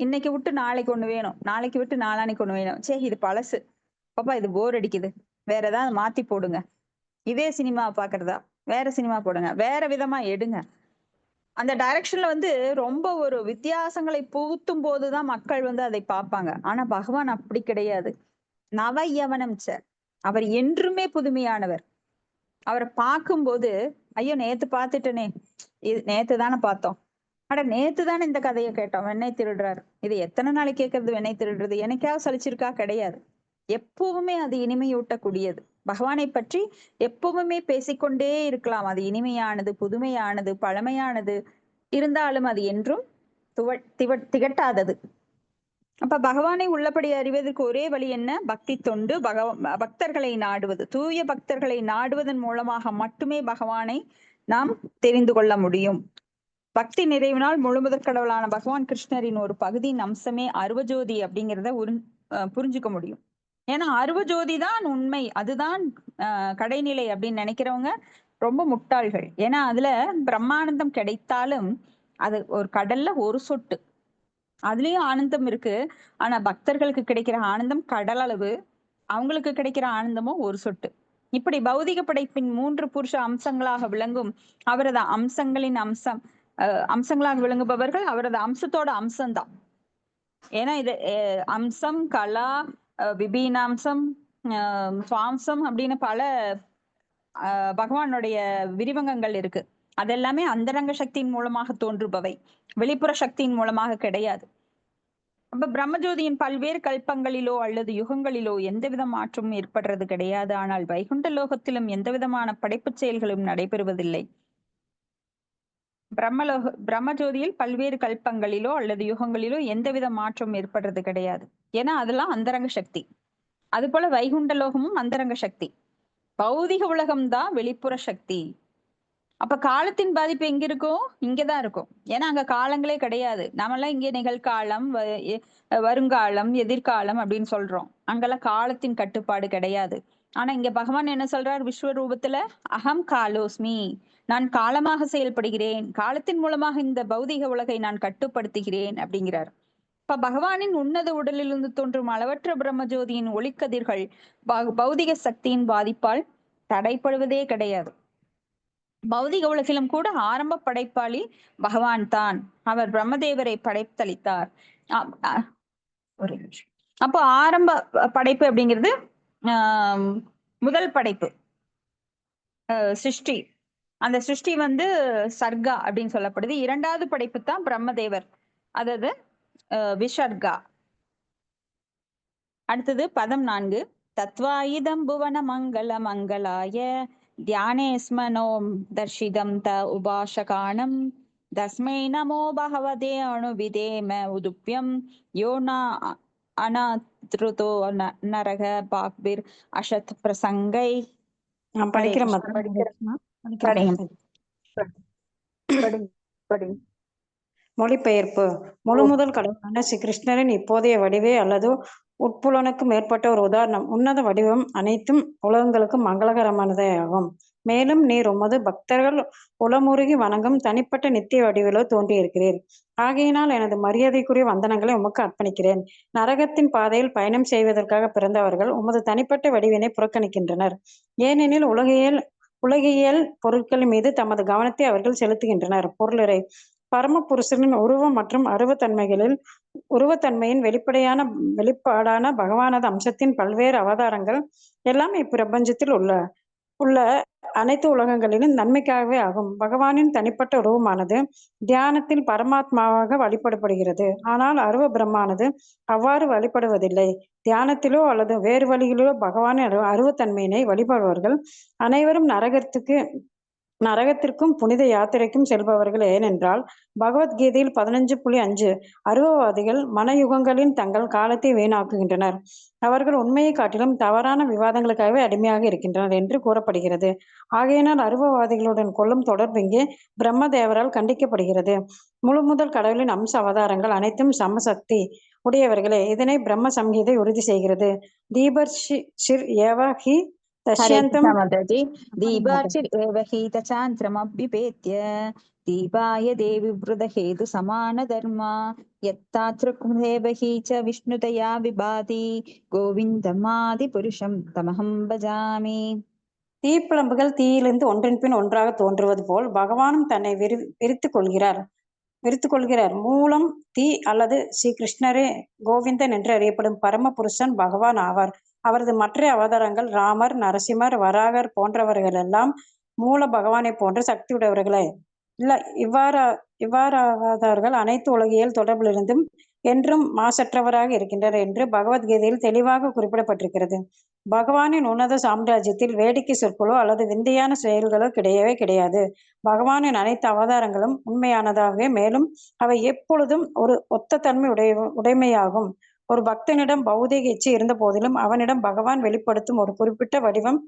A: இன்னைக்கு விட்டு நாளைக்கு ஒண்ணு வேணும், நாளைக்கு விட்டு நாளானைக்கு ஒண்ணு வேணும். சே இது பழசு பாப்பா, இது போர் அடிக்குது, வேற ஏதாவது மாத்தி போடுங்க. இதே சினிமா பாக்குறதா, வேற சினிமா போடுங்க, வேற விதமா எடுங்க. அந்த டைரக்ஷன்ல ரொம்ப ஒரு வித்தியாசங்களை புகுத்தும் போதுதான் மக்கள் அதை பார்ப்பாங்க. ஆனா பகவான் அப்படி கிடையாது. நவயவனம் அவர் என்றுமே புதுமையானவர். அவரை பார்க்கும்போது ஐயோ நேத்து பார்த்துட்டனே, நேத்து தானே பார்த்தோம், அட நேத்து தானே இந்த கதையை கேட்டோம், வெண்ணெய் திருடுறாரு, இது எத்தனை நாளைக்கு கேட்கறது, வெண்ணெய் திருடுறது, எனக்காவது சலிச்சிருக்கா? கிடையாது. எப்பவுமே அது இனிமையூட்டக்கூடியது. பகவானை பற்றி எப்பவுமே பேசிக்கொண்டே இருக்கலாம். அது இனிமையானது, புதுமையானது, பழமையானது, இருந்தாலும் அது என்றும் திகட்டாதது. அப்ப பகவானை உள்ளபடி அறிவதற்கு ஒரே வழி என்ன? பக்தி தொண்டு, பக்தர்களை நாடுவது. தூய பக்தர்களை நாடுவதன் மூலமாக மட்டுமே பகவானை நாம் தெரிந்து கொள்ள முடியும். பக்தி நிறைவினால் முழுமுதற் கடவுளான பகவான் கிருஷ்ணரின் ஒரு பகுதியின் அம்சமே அருவஜோதி அப்படிங்கிறத புரிஞ்சுக்க முடியும். ஏன்னா அருவஜோதி தான் உண்மை, அதுதான் கடைநிலை அப்படின்னு நினைக்கிறவங்க ரொம்ப முட்டாள்கள். ஏன்னா அதுல பிரம்மானந்தம் கிடைத்தாலும் அது ஒரு கடல்ல ஒரு சொட்டு, அதுலயும் ஆனந்தம் இருக்கு. ஆனா பக்தர்களுக்கு கிடைக்கிற ஆனந்தம் கடல் அளவு, அவங்களுக்கு கிடைக்கிற ஆனந்தமும் ஒரு சொட்டு. இப்படி பௌதிக படைப்பின் 3 புருஷ அம்சங்களாக விளங்கும் அவரது அம்சங்களின் அம்சம் அம்சங்களாக விளங்குபவர்கள் அவரது அம்சத்தோட அம்சம்தான். ஏன்னா இது அம்சம், கலா, விபீனாம்சம், சுவாம்சம் அப்படின்னு பல பகவானுடைய விரிவங்கங்கள் இருக்கு. அதெல்லாமே அந்தரங்க சக்தியின் மூலமாக தோன்றுபவை, வெளிப்புற சக்தியின் மூலமாக கிடையாது. அப்ப பிரம்மஜோதியின் பல்வேறு கல்பங்களிலோ அல்லது யுகங்களிலோ எந்தவித மாற்றமும் ஏற்படுறது கிடையாது. ஆனால் வைகுண்ட லோகத்திலும் எந்த விதமான படைப்புச் செயல்களும் நடைபெறுவதில்லை. பிரம்மஜோதியில் பல்வேறு கல்பங்களிலோ அல்லது யுகங்களிலோ எந்தவித மாற்றம் ஏற்படுறது கிடையாது. ஏன்னா அதெல்லாம் அந்தரங்க சக்தி. அது போல வைகுண்ட லோகமும் அந்தரங்க சக்தி. பௌதிக உலகம்தான் வெளிப்புற சக்தி. அப்ப காலத்தின் பாதிப்பு எங்க இருக்கும்? இங்கதான் இருக்கும். ஏன்னா அங்க காலங்களே கிடையாது. நாமெல்லாம் இங்கே நிகழ்காலம், வருங்காலம், எதிர்காலம் அப்படின்னு சொல்றோம். அங்கெல்லாம் காலத்தின் கட்டுப்பாடு கிடையாது. ஆனா இங்க பகவான் என்ன சொல்றார்? விஸ்வரூபத்துல அகம் காலோஸ்மி, நான் காலமாக செயல்படுகிறேன், காலத்தின் மூலமாக இந்த பௌதிக உலகை நான் கட்டுப்படுத்துகிறேன் அப்படிங்கிறார். இப்ப பகவானின் உன்னத உடலிலிருந்து தோன்றும் அளவற்ற பிரம்மஜோதியின் ஒளிக்கதிர்கள் பௌதிக சக்தியின் பாதிப்பால் தடைப்படுவதே கிடையாது. பௌதிக உலகிலும் கூட ஆரம்ப படைப்பாளி பகவான் தான். அவர் பிரம்மதேவரை படைத்தளித்தார். ஒரு நிமிஷம். அப்போ ஆரம்ப படைப்பு அப்படிங்கிறது முதல் படைப்பு சிருஷ்டி. அந்த சிருஷ்டி சர்கா அப்படின்னு சொல்லப்படுது. இரண்டாவது படைப்பு தான் பிரம்மதேவர், அதாவது விசர்கா. அடுத்தது பதம் 4. தத்வாயுதம் புவன மங்கள மங்களாய தியானேஸ்மனோம் தர்ஷிதம் த உபாசகானம் தஸ்மை நமோ பகவதே அணுவிதேம உதுப்யம் யோனா அனாத்ருதோ நரக பாக்பிர் அசத் பிரசங்கை.
D: நான் படிக்கிறேன். மொழிபெயர்ப்பு. முழு முதல் கடவுளான ஸ்ரீ கிருஷ்ணரின் இப்போதைய வடிவே அல்லது உட்புலனுக்கு மேற்பட்ட ஒரு உதாரணம். உன்னத வடிவம் அனைத்தும் உலகங்களுக்கும் மங்களகரமானதே ஆகும். மேலும் நீர் உமது பக்தர்கள் உளமுருகி வணங்கும் தனிப்பட்ட நித்திய வடிவிலோ தோன்றியிருக்கிறீர். ஆகையினால் எனது மரியாதைக்குரிய வந்தனங்களை உமக்கு அர்ப்பணிக்கிறேன். நரகத்தின் பாதையில் பயணம் செய்வதற்காக பிறந்தவர்கள் உமது தனிப்பட்ட வடிவினை புறக்கணிக்கின்றனர். ஏனெனில் உலகியல் பொருட்கள் மீது தமது கவனத்தை அவர்கள் செலுத்துகின்றனர். பொருளுரை. பரமபுருஷனின் உருவம் மற்றும் உருவத்தன்மையின் வெளிப்பாடான பகவானது அம்சத்தின் பல்வேறு அவதாரங்கள் எல்லாம் இப்பிரபஞ்சத்தில் உள்ள அனைத்து உலகங்களிலும் நன்மைக்காகவே ஆகும். பகவானின் தனிப்பட்ட உருவமானது தியானத்தில் பரமாத்மாவாக வழிபடப்படுகிறது. ஆனால் அருவ பிரம்மானது அவ்வாறு வழிபடுவதில்லை. தியானத்திலோ அல்லது வேறு வழிகளிலோ பகவானின் அருவத்தன்மையினை வழிபடுபவர்கள் அனைவரும் நரகத்திற்கும் புனித யாத்திரைக்கும் செல்பவர்கள். ஏனென்றால் பகவத்கீதையில் 15.5 அருவவாதிகள் மனயுகங்களின் தங்கள் காலத்தை வீணாக்குகின்றனர். அவர்கள் உண்மையை காட்டிலும் தவறான விவாதங்களுக்காகவே அடிமையாக இருக்கின்றனர் என்று கூறப்படுகிறது. ஆகையினால் அருவவாதிகளுடன் கொள்ளும் தொடர்பு இங்கே பிரம்மதேவரால் கண்டிக்கப்படுகிறது. முழு முதல் கடவுளின் அம்ச அவதாரங்கள் அனைத்தும் சமசக்தி உடையவர்களே. இதனை பிரம்ம சம்ஹிதை உறுதி செய்கிறது. தீபர்ஷிர் ஏவ ஹி தஷ்யந்தம் தீபாய தேவி விருதஹேது சமான தர்மா யத்தாத்ருதேவஹி ச விஷ்ணுதயா விபாதி கோவிந்தமாதி புருஷம் தமஹம் பஜாமி. தீப்பிழம்புகள் தீயிலிருந்து ஒன்றின் பின் ஒன்றாக தோன்றுவது போல் பகவானும் தன்னை விரித்துக் கொள்கிறார். மூலம் தீ அல்லது ஸ்ரீ கிருஷ்ணரே கோவிந்தன் என்று அறியப்படும் பரம புருஷன் பகவான் ஆவார். அவரது மற்ற அவதாரங்கள் ராமர், நரசிம்மர், வராகர் போன்றவர்களெல்லாம் மூல பகவானை போன்ற சக்தி உடையவர்களே. இவ்வாறாவதார்கள் அனைத்து உலகியல் தொடர்பிலிருந்தும் என்றும் மாசற்றவராக இருக்கின்றனர் என்று பகவத்கீதையில் தெளிவாக குறிப்பிடப்பட்டிருக்கிறது. பகவானின் உன்னத சாம்ராஜ்யத்தில் வேடிக்கை சொற்களோ அல்லது விந்தையான செயல்களோ கிடையவே கிடையாது. பகவானின் அனைத்து அவதாரங்களும் உண்மையானதாகவே, மேலும் அவை எப்பொழுதும் ஒரு ஒத்த தன்மை உடைமையாகும். ஒரு பக்தனிடம் பௌதிக இச்சை இருந்த போதிலும் அவனிடம் பகவான் வெளிப்படுத்தும் ஒரு குறிப்பிட்ட வடிவம்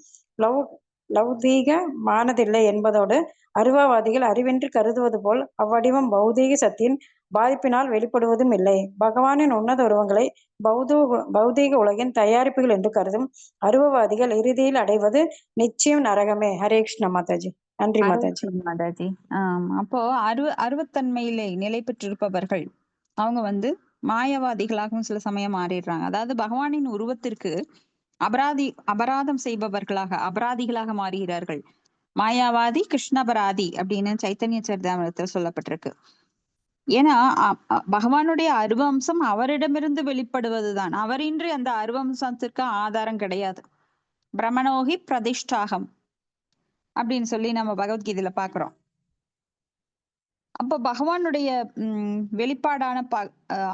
D: லௌதீகமானதில்லை என்பதோடு அருவவாதிகள் அறிவின்றி கருதுவது போல் அவ்வடிவம் பௌதீக சக்தியின் பாதிப்பினால் வெளிப்படுவதும் இல்லை. பகவானின் உன்னத உருவங்களை பௌதீக உலகின் தயாரிப்புகள் என்று கருதும் அருவவாதிகள் இறுதியில் அடைவது நிச்சயம் நரகமே. ஹரே கிருஷ்ண மாதாஜி. நன்றி மாதாஜி.
A: அப்போ அருவத்தன்மையிலே நிலை பெற்றிருப்பவர்கள் அவங்க மாயவாதிகளாகவும் சில சமயம் மாறிடுறாங்க. அதாவது பகவானின் உருவத்திற்கு அபராதம் செய்பவர்களாக அபராதிகளாக மாறுகிறார்கள். மாயாவாதி கிருஷ்ணபராதி அப்படின்னு சைத்தன்ய சரிதாமிரத்தில் சொல்லப்பட்டிருக்கு. ஏன்னா பகவானுடைய அருவம்சம் அவரிடமிருந்து வெளிப்படுவதுதான். அவரின்றி அந்த அருவம்சத்திற்கு ஆதாரம் கிடையாது. பிரமணோகி பிரதிஷ்டாகம் அப்படின்னு சொல்லி நம்ம பகவத்கீதையில பாக்குறோம். அப்போ பகவானுடைய வெளிப்பாடான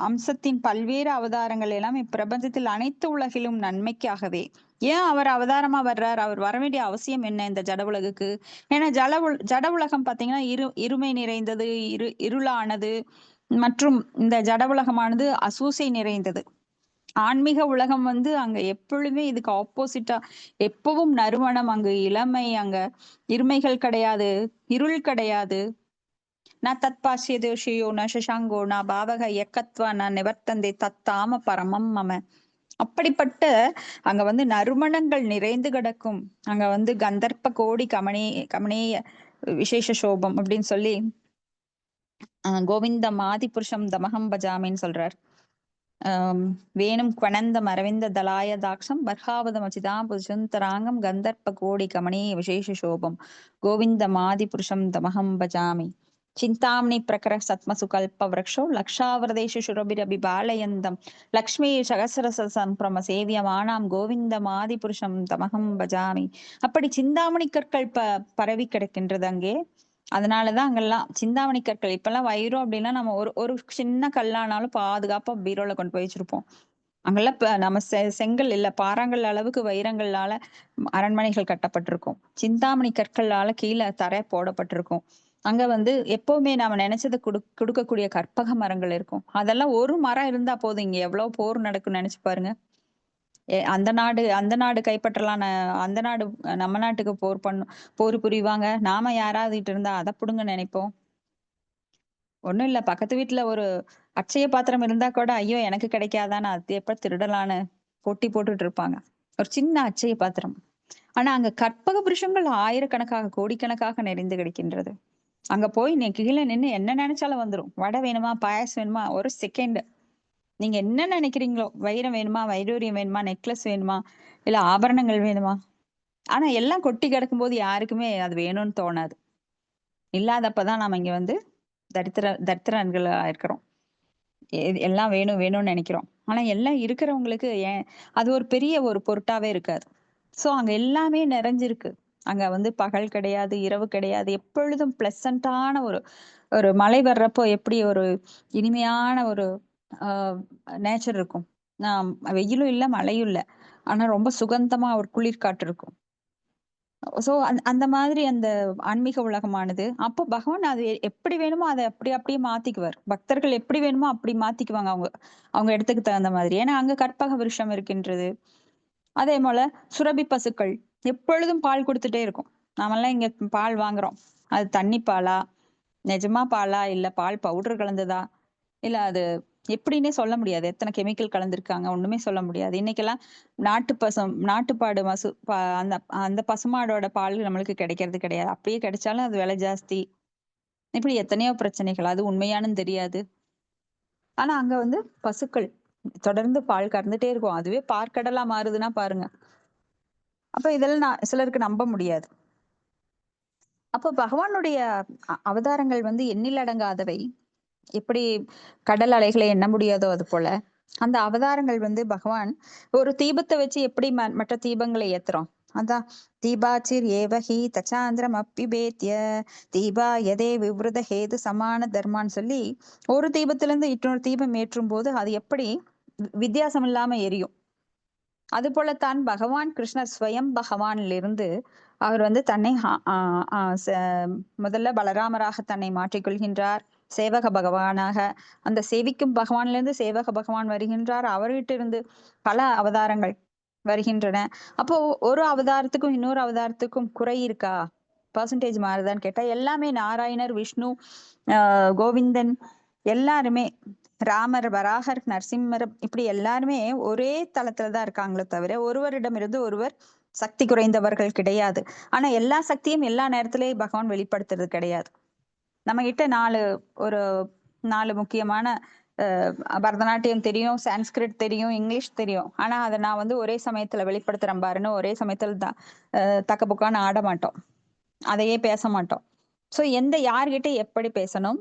A: அம்சத்தின் பல்வேறு அவதாரங்கள் எல்லாம் இப்பிரபஞ்சத்தில் அனைத்து உலகிலும் நன்மைக்காகவே. ஏன் அவர் அவதாரமா வர்றார்? அவர் வர வேண்டிய அவசியம் என்ன இந்த ஜட உலகுக்கு? ஏன்னா ஜட உலகம் பாத்தீங்கன்னா இருமை நிறைந்தது, இருளானது, மற்றும் இந்த ஜட உலகமானது அசூசை நிறைந்தது. ஆன்மீக உலகம் அங்க எப்பொழுதுமே இதுக்கு ஆப்போசிட்டா, எப்பவும் நறுமணம், அங்கு இளமை, அங்க இருமைகள் கிடையாது, இருள் கிடையாது. ந தத்பாசிய தேஷியோ ந சசாங்கோ ந பாவக எக்கத்வா ந நிவர்த்தந்தே தத்தாம பரமம் மம. அப்படிப்பட்ட அங்க நறுமணங்கள் நிறைந்து கிடக்கும். அங்க கந்தர்ப்ப கோடி கமனேய விசேஷ சோபம் அப்படின்னு சொல்லி கோவிந்தம் ஆதி புருஷம் தமகம் பஜாமின்னு சொல்றார். வேணும் குவனந்தம் அரவிந்த தலாய தாட்சம் பர்ஹாவதம் அச்சிதாம் புஜந்தராங்கம் கந்தர்ப்ப கோடி கமனேய விசேஷ சோபம் கோவிந்தம் ஆதி புருஷம் தமகம் பஜாமி. சிந்தாம்னி பிரகர சத்மசு கல்ப விரக்ஷோ லக்ஷாவரதேஷு சுரபிரபிபாலயந்தம் லக்ஷ்மி சகசரச சம்பிரம சேவியமானாம் கோவிந்தம் ஆதி புருஷம் தமகம் பஜாமி. அப்படி சிந்தாமணி கற்கள் பரவி கிடக்கின்றது அங்கே. அதனாலதான் அங்கெல்லாம் சிந்தாமணி கற்கள். இப்பெல்லாம் வைரம் அப்படின்னா நம்ம ஒரு சின்ன கல்லானாலும் பாதுகாப்பா பீரோல கொண்டு போய் வச்சிருப்போம். அங்கெல்லாம் நம்ம செங்கல் இல்ல, பாறாங்கல் அளவுக்கு வைரங்களால அரண்மனைகள் கட்டப்பட்டிருக்கும். சிந்தாமணி கற்களால கீழே தரை போடப்பட்டிருக்கும். அங்க எப்பவுமே நாம நினைச்சதை கொடுக்கக்கூடிய கற்பக மரங்கள் இருக்கும். அதெல்லாம் ஒரு மரம் இருந்தா போதும், இங்க எவ்வளவு போர் நடக்கும்னு நினைச்சு பாருங்க. அந்த நாடு கைப்பற்றலாம், அந்த நாடு நம்ம நாட்டுக்கு போர் புரிவாங்க. நாம யாராவது இருந்தா அதை புடுங்க நினைப்போம். ஒண்ணும் இல்ல, பக்கத்து வீட்டுல ஒரு அட்சய பாத்திரம் இருந்தா கூட ஐயோ எனக்கு கிடைக்காதான்னு அது எப்ப திருடலான்னு போட்டி போட்டுட்டு இருப்பாங்க. ஒரு சின்ன அட்சய பாத்திரம். ஆனா அங்க கற்பக புருஷங்கள் ஆயிரக்கணக்காக கோடிக்கணக்காக நிறைந்து கிடைக்கின்றது. அங்க போய் நீ கீழே நின்று என்ன நினைச்சாலும் வந்துடும். வடை வேணுமா, பாயாசம் வேணுமா, ஒரு செகண்ட் நீங்க என்ன நினைக்கிறீங்களோ, வைரம் வேணுமா, வைடூரியம் வேணுமா, நெக்லஸ் வேணுமா, இல்ல ஆபரணங்கள் வேணுமா, ஆனா எல்லாம் கொட்டி கிடக்கும் போது யாருக்குமே அது வேணும்னு தோணாது. இல்லாதப்பதான் நாம இங்க தரித்திரன்களா இருக்கிறோம். எல்லாம் வேணும் வேணும்னு நினைக்கிறோம். ஆனா எல்லாம் இருக்கிறவங்களுக்கு அது ஒரு பெரிய ஒரு பொருட்டாவே இருக்காது. சோ அங்க எல்லாமே நிறைஞ்சிருக்கு. அங்க பகல் கிடையாது, இரவு கிடையாது. எப்பொழுதும் பிளசண்டான ஒரு மழை வர்றப்போ எப்படி ஒரு இனிமையான ஒரு நேச்சர் இருக்கும். வெயிலும் இல்ல மழையும் இல்ல, ஆனா ரொம்ப சுகந்தமா ஒரு குளிர்காற்று இருக்கும். சோ அந்த மாதிரி அந்த ஆன்மீக உலகமானது. அப்போ பகவான் அது எப்படி வேணுமோ அதை அப்படியே மாத்திக்குவார். பக்தர்கள் எப்படி வேணுமோ அப்படி மாத்திக்குவாங்க அவங்க இடத்துக்கு தகுந்த மாதிரி. ஏன்னா அங்க கற்பக விருஷம் இருக்கின்றது. அதே போல சுரபி பசுக்கள் எப்பொழுதும் பால் கொடுத்துட்டே இருக்கும். நாமெல்லாம் இங்க பால் வாங்குறோம், அது தண்ணி பாலா, நிஜமா பாலா, இல்ல பால் பவுடர் கலந்ததா, இல்ல அது எப்படின்னே சொல்ல முடியாது. எத்தனை கெமிக்கல் கலந்துருக்காங்க ஒண்ணுமே சொல்ல முடியாது. இன்னைக்கெல்லாம் நாட்டுப்பாடு அந்த பசுமாடோட பால் நம்மளுக்கு கிடைக்கிறது கிடையாது. அப்படியே கிடைச்சாலும் அது விலை ஜாஸ்தி. இப்படி எத்தனையோ பிரச்சனைகள், அது உண்மையானு தெரியாது. ஆனா அங்க பசுக்கள் தொடர்ந்து பால் கறந்துட்டே இருக்கும். அதுவே பார்க்கடலா மாறுதுன்னா பாருங்க. அப்ப இதெல்லாம் சிலருக்கு நம்ப முடியாது. அப்போ பகவானுடைய அவதாரங்கள் எண்ணில் அடங்காதவை. எப்படி கடல் அலைகளை எண்ண முடியாதோ அது போல அந்த அவதாரங்கள் பகவான் ஒரு தீபத்தை வச்சு எப்படி மற்ற தீபங்களை ஏத்துறோம். அதான் தீபாச்சிர் ஏவஹி தச்சாந்திரம் அப்பிபேத்திய தீபா எதே விவ்ருத ஹேது சமான தர்மான்னு சொல்லி ஒரு தீபத்துல இருந்து இன்னொரு தீபம் ஏற்றும் போது அது எப்படி வித்தியாசம் இல்லாம எரியும். அது போலத்தான் பகவான் கிருஷ்ணர் ஸ்வயம் பகவானிலிருந்து அவர் தன்னை முதல்ல பலராமராக தன்னை மாற்றிக்கொள்கின்றார். சேவக பகவானாக அந்த சேவிக்கும் பகவான்ல இருந்து சேவக பகவான் வருகின்றார். அவர்கிட்ட இருந்து பல அவதாரங்கள் வருகின்றன. அப்போ ஒரு அவதாரத்துக்கும் இன்னொரு அவதாரத்துக்கும் குறை இருக்கா, பர்சன்டேஜ் மாறுதான்னு கேட்டா எல்லாமே நாராயணர், விஷ்ணு, கோவிந்தன் எல்லாருமே, ராமர், வராகர், நரசிம்மர், இப்படி எல்லாருமே ஒரே தளத்துலதான் இருக்காங்களே தவிர ஒருவரிடமிருந்து ஒருவர் சக்தி குறைந்தவர்கள் கிடையாது. ஆனா எல்லா சக்தியும் எல்லா நேரத்திலேயும் பகவான் வெளிப்படுத்துறது கிடையாது. நம்ம கிட்ட நாலு முக்கியமான பரதநாட்டியம் தெரியும், சான்ஸ்கிரிட் தெரியும், இங்கிலீஷ் தெரியும். ஆனா அதை நான் ஒரே சமயத்துல வெளிப்படுத்துறேன் பாருன்னு ஒரே சமயத்துல தக்க புக்கான்னு ஆட மாட்டோம். அதையே பேச மாட்டோம். சோ யார்கிட்ட எப்படி பேசணும்,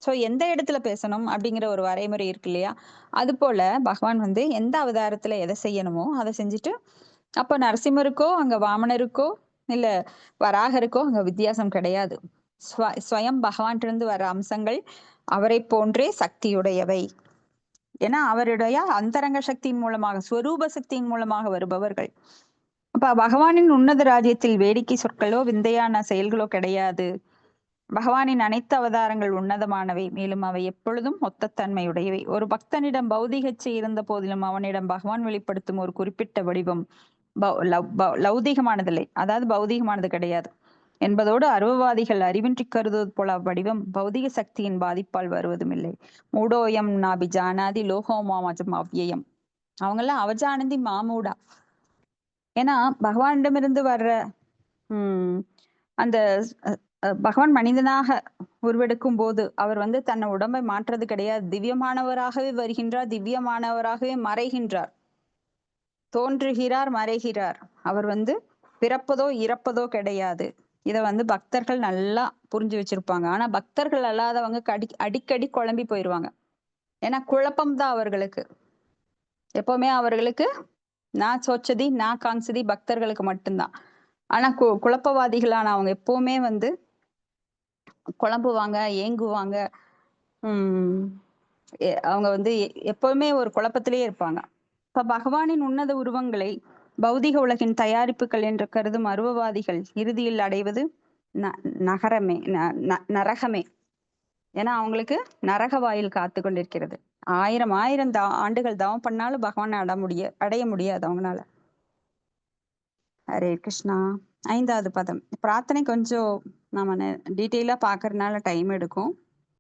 A: சோ எந்த இடத்துல பேசணும் அப்படிங்கிற ஒரு வரைமுறை இருக்கு இல்லையா? அது போல பகவான் வந்து எந்த அவதாரத்துல எதை செய்யணுமோ அதை செஞ்சுட்டு, அப்ப நரசிம்மருக்கோ அங்க வாமனருக்கோ இல்ல வராகருக்கோ அங்க வித்தியாசம் கிடையாது. ஸ்வயம் பகவான்கிட்ட இருந்து வர அம்சங்கள் அவரை போன்றே சக்தியுடையவை. ஏன்னா அவருடைய அந்தரங்க சக்தியின் மூலமாக, ஸ்வரூப சக்தியின் மூலமாக வருபவர்கள். அப்ப பகவானின் உன்னத ராஜ்யத்தில் வேடிக்கை சொற்களோ விந்தையான செயல்களோ கிடையாது. பகவானின் அனைத்து அவதாரங்கள் உன்னதமானவை, மேலும் அவை எப்பொழுதும் ஒத்தத்தன்மையுடையவை. ஒரு பக்தனிடம் பௌதிகச்சை இருந்த போதிலும் அவனிடம் பகவான் வெளிப்படுத்தும் ஒரு குறிப்பிட்ட வடிவம் லௌதிகமானதில்லை, அதாவது பௌதிகமானது கிடையாது என்பதோடு அருவவாதிகள் அறிவின்றி கருதுவது போல அவ்வடிவம் பௌதிக சக்தியின் பாதிப்பால் வருவதும் இல்லை. மூடோயம் நாபி ஜானாதி லோகோமாமஜம் அவ்யயம். அவங்கெல்லாம் அவஜானந்தி மாமூடா. ஏன்னா பகவானிடமிருந்து வர்ற அந்த பகவான் மனிதனாக உருவெடுக்கும் போது அவர் வந்து தன்னை உடம்பை மாற்றுறது கிடையாது. திவ்யமானவராகவே வருகின்றார், திவ்யமானவராகவே மறைகின்றார். தோன்றுகிறார், மறைகிறார். அவர் வந்து பிறப்பதோ இறப்பதோ கிடையாது. இத வந்து பக்தர்கள் நல்லா புரிஞ்சு வச்சிருப்பாங்க. ஆனா பக்தர்கள் அல்லாதவங்க அடிக்கடி குழம்பி போயிருவாங்க. ஏன்னா குழப்பம்தான் அவர்களுக்கு எப்பவுமே. அவர்களுக்கு நான் சோச்சதி நான் காங்சதி பக்தர்களுக்கு மட்டும்தான். ஆனா குழப்பவாதிகளான அவங்க எப்பவுமே வந்து குழம்புவாங்க, ஏங்குவாங்க. அவங்க வந்து எப்பவுமே ஒரு குழப்பத்திலேயே இருப்பாங்க. இப்ப பகவானின் உன்னத உருவங்களை பௌதிக உலகின் தயாரிப்புகள் என்று கருதும் அருவவாதிகள் இறுதியில் அடைவது நரகமே. ஏன்னா அவங்களுக்கு நரக வாயில் காத்து கொண்டிருக்கிறது. ஆயிரம் ஆண்டுகள் தவம் பண்ணாலும் பகவானை அடைய முடியாது அவங்களால. ஹரே கிருஷ்ணா. 5வது பதம் பிரார்த்தனை கொஞ்சம் நம்ம டீட்டெயிலா பாக்குறதுனால டைம் எடுக்கும்.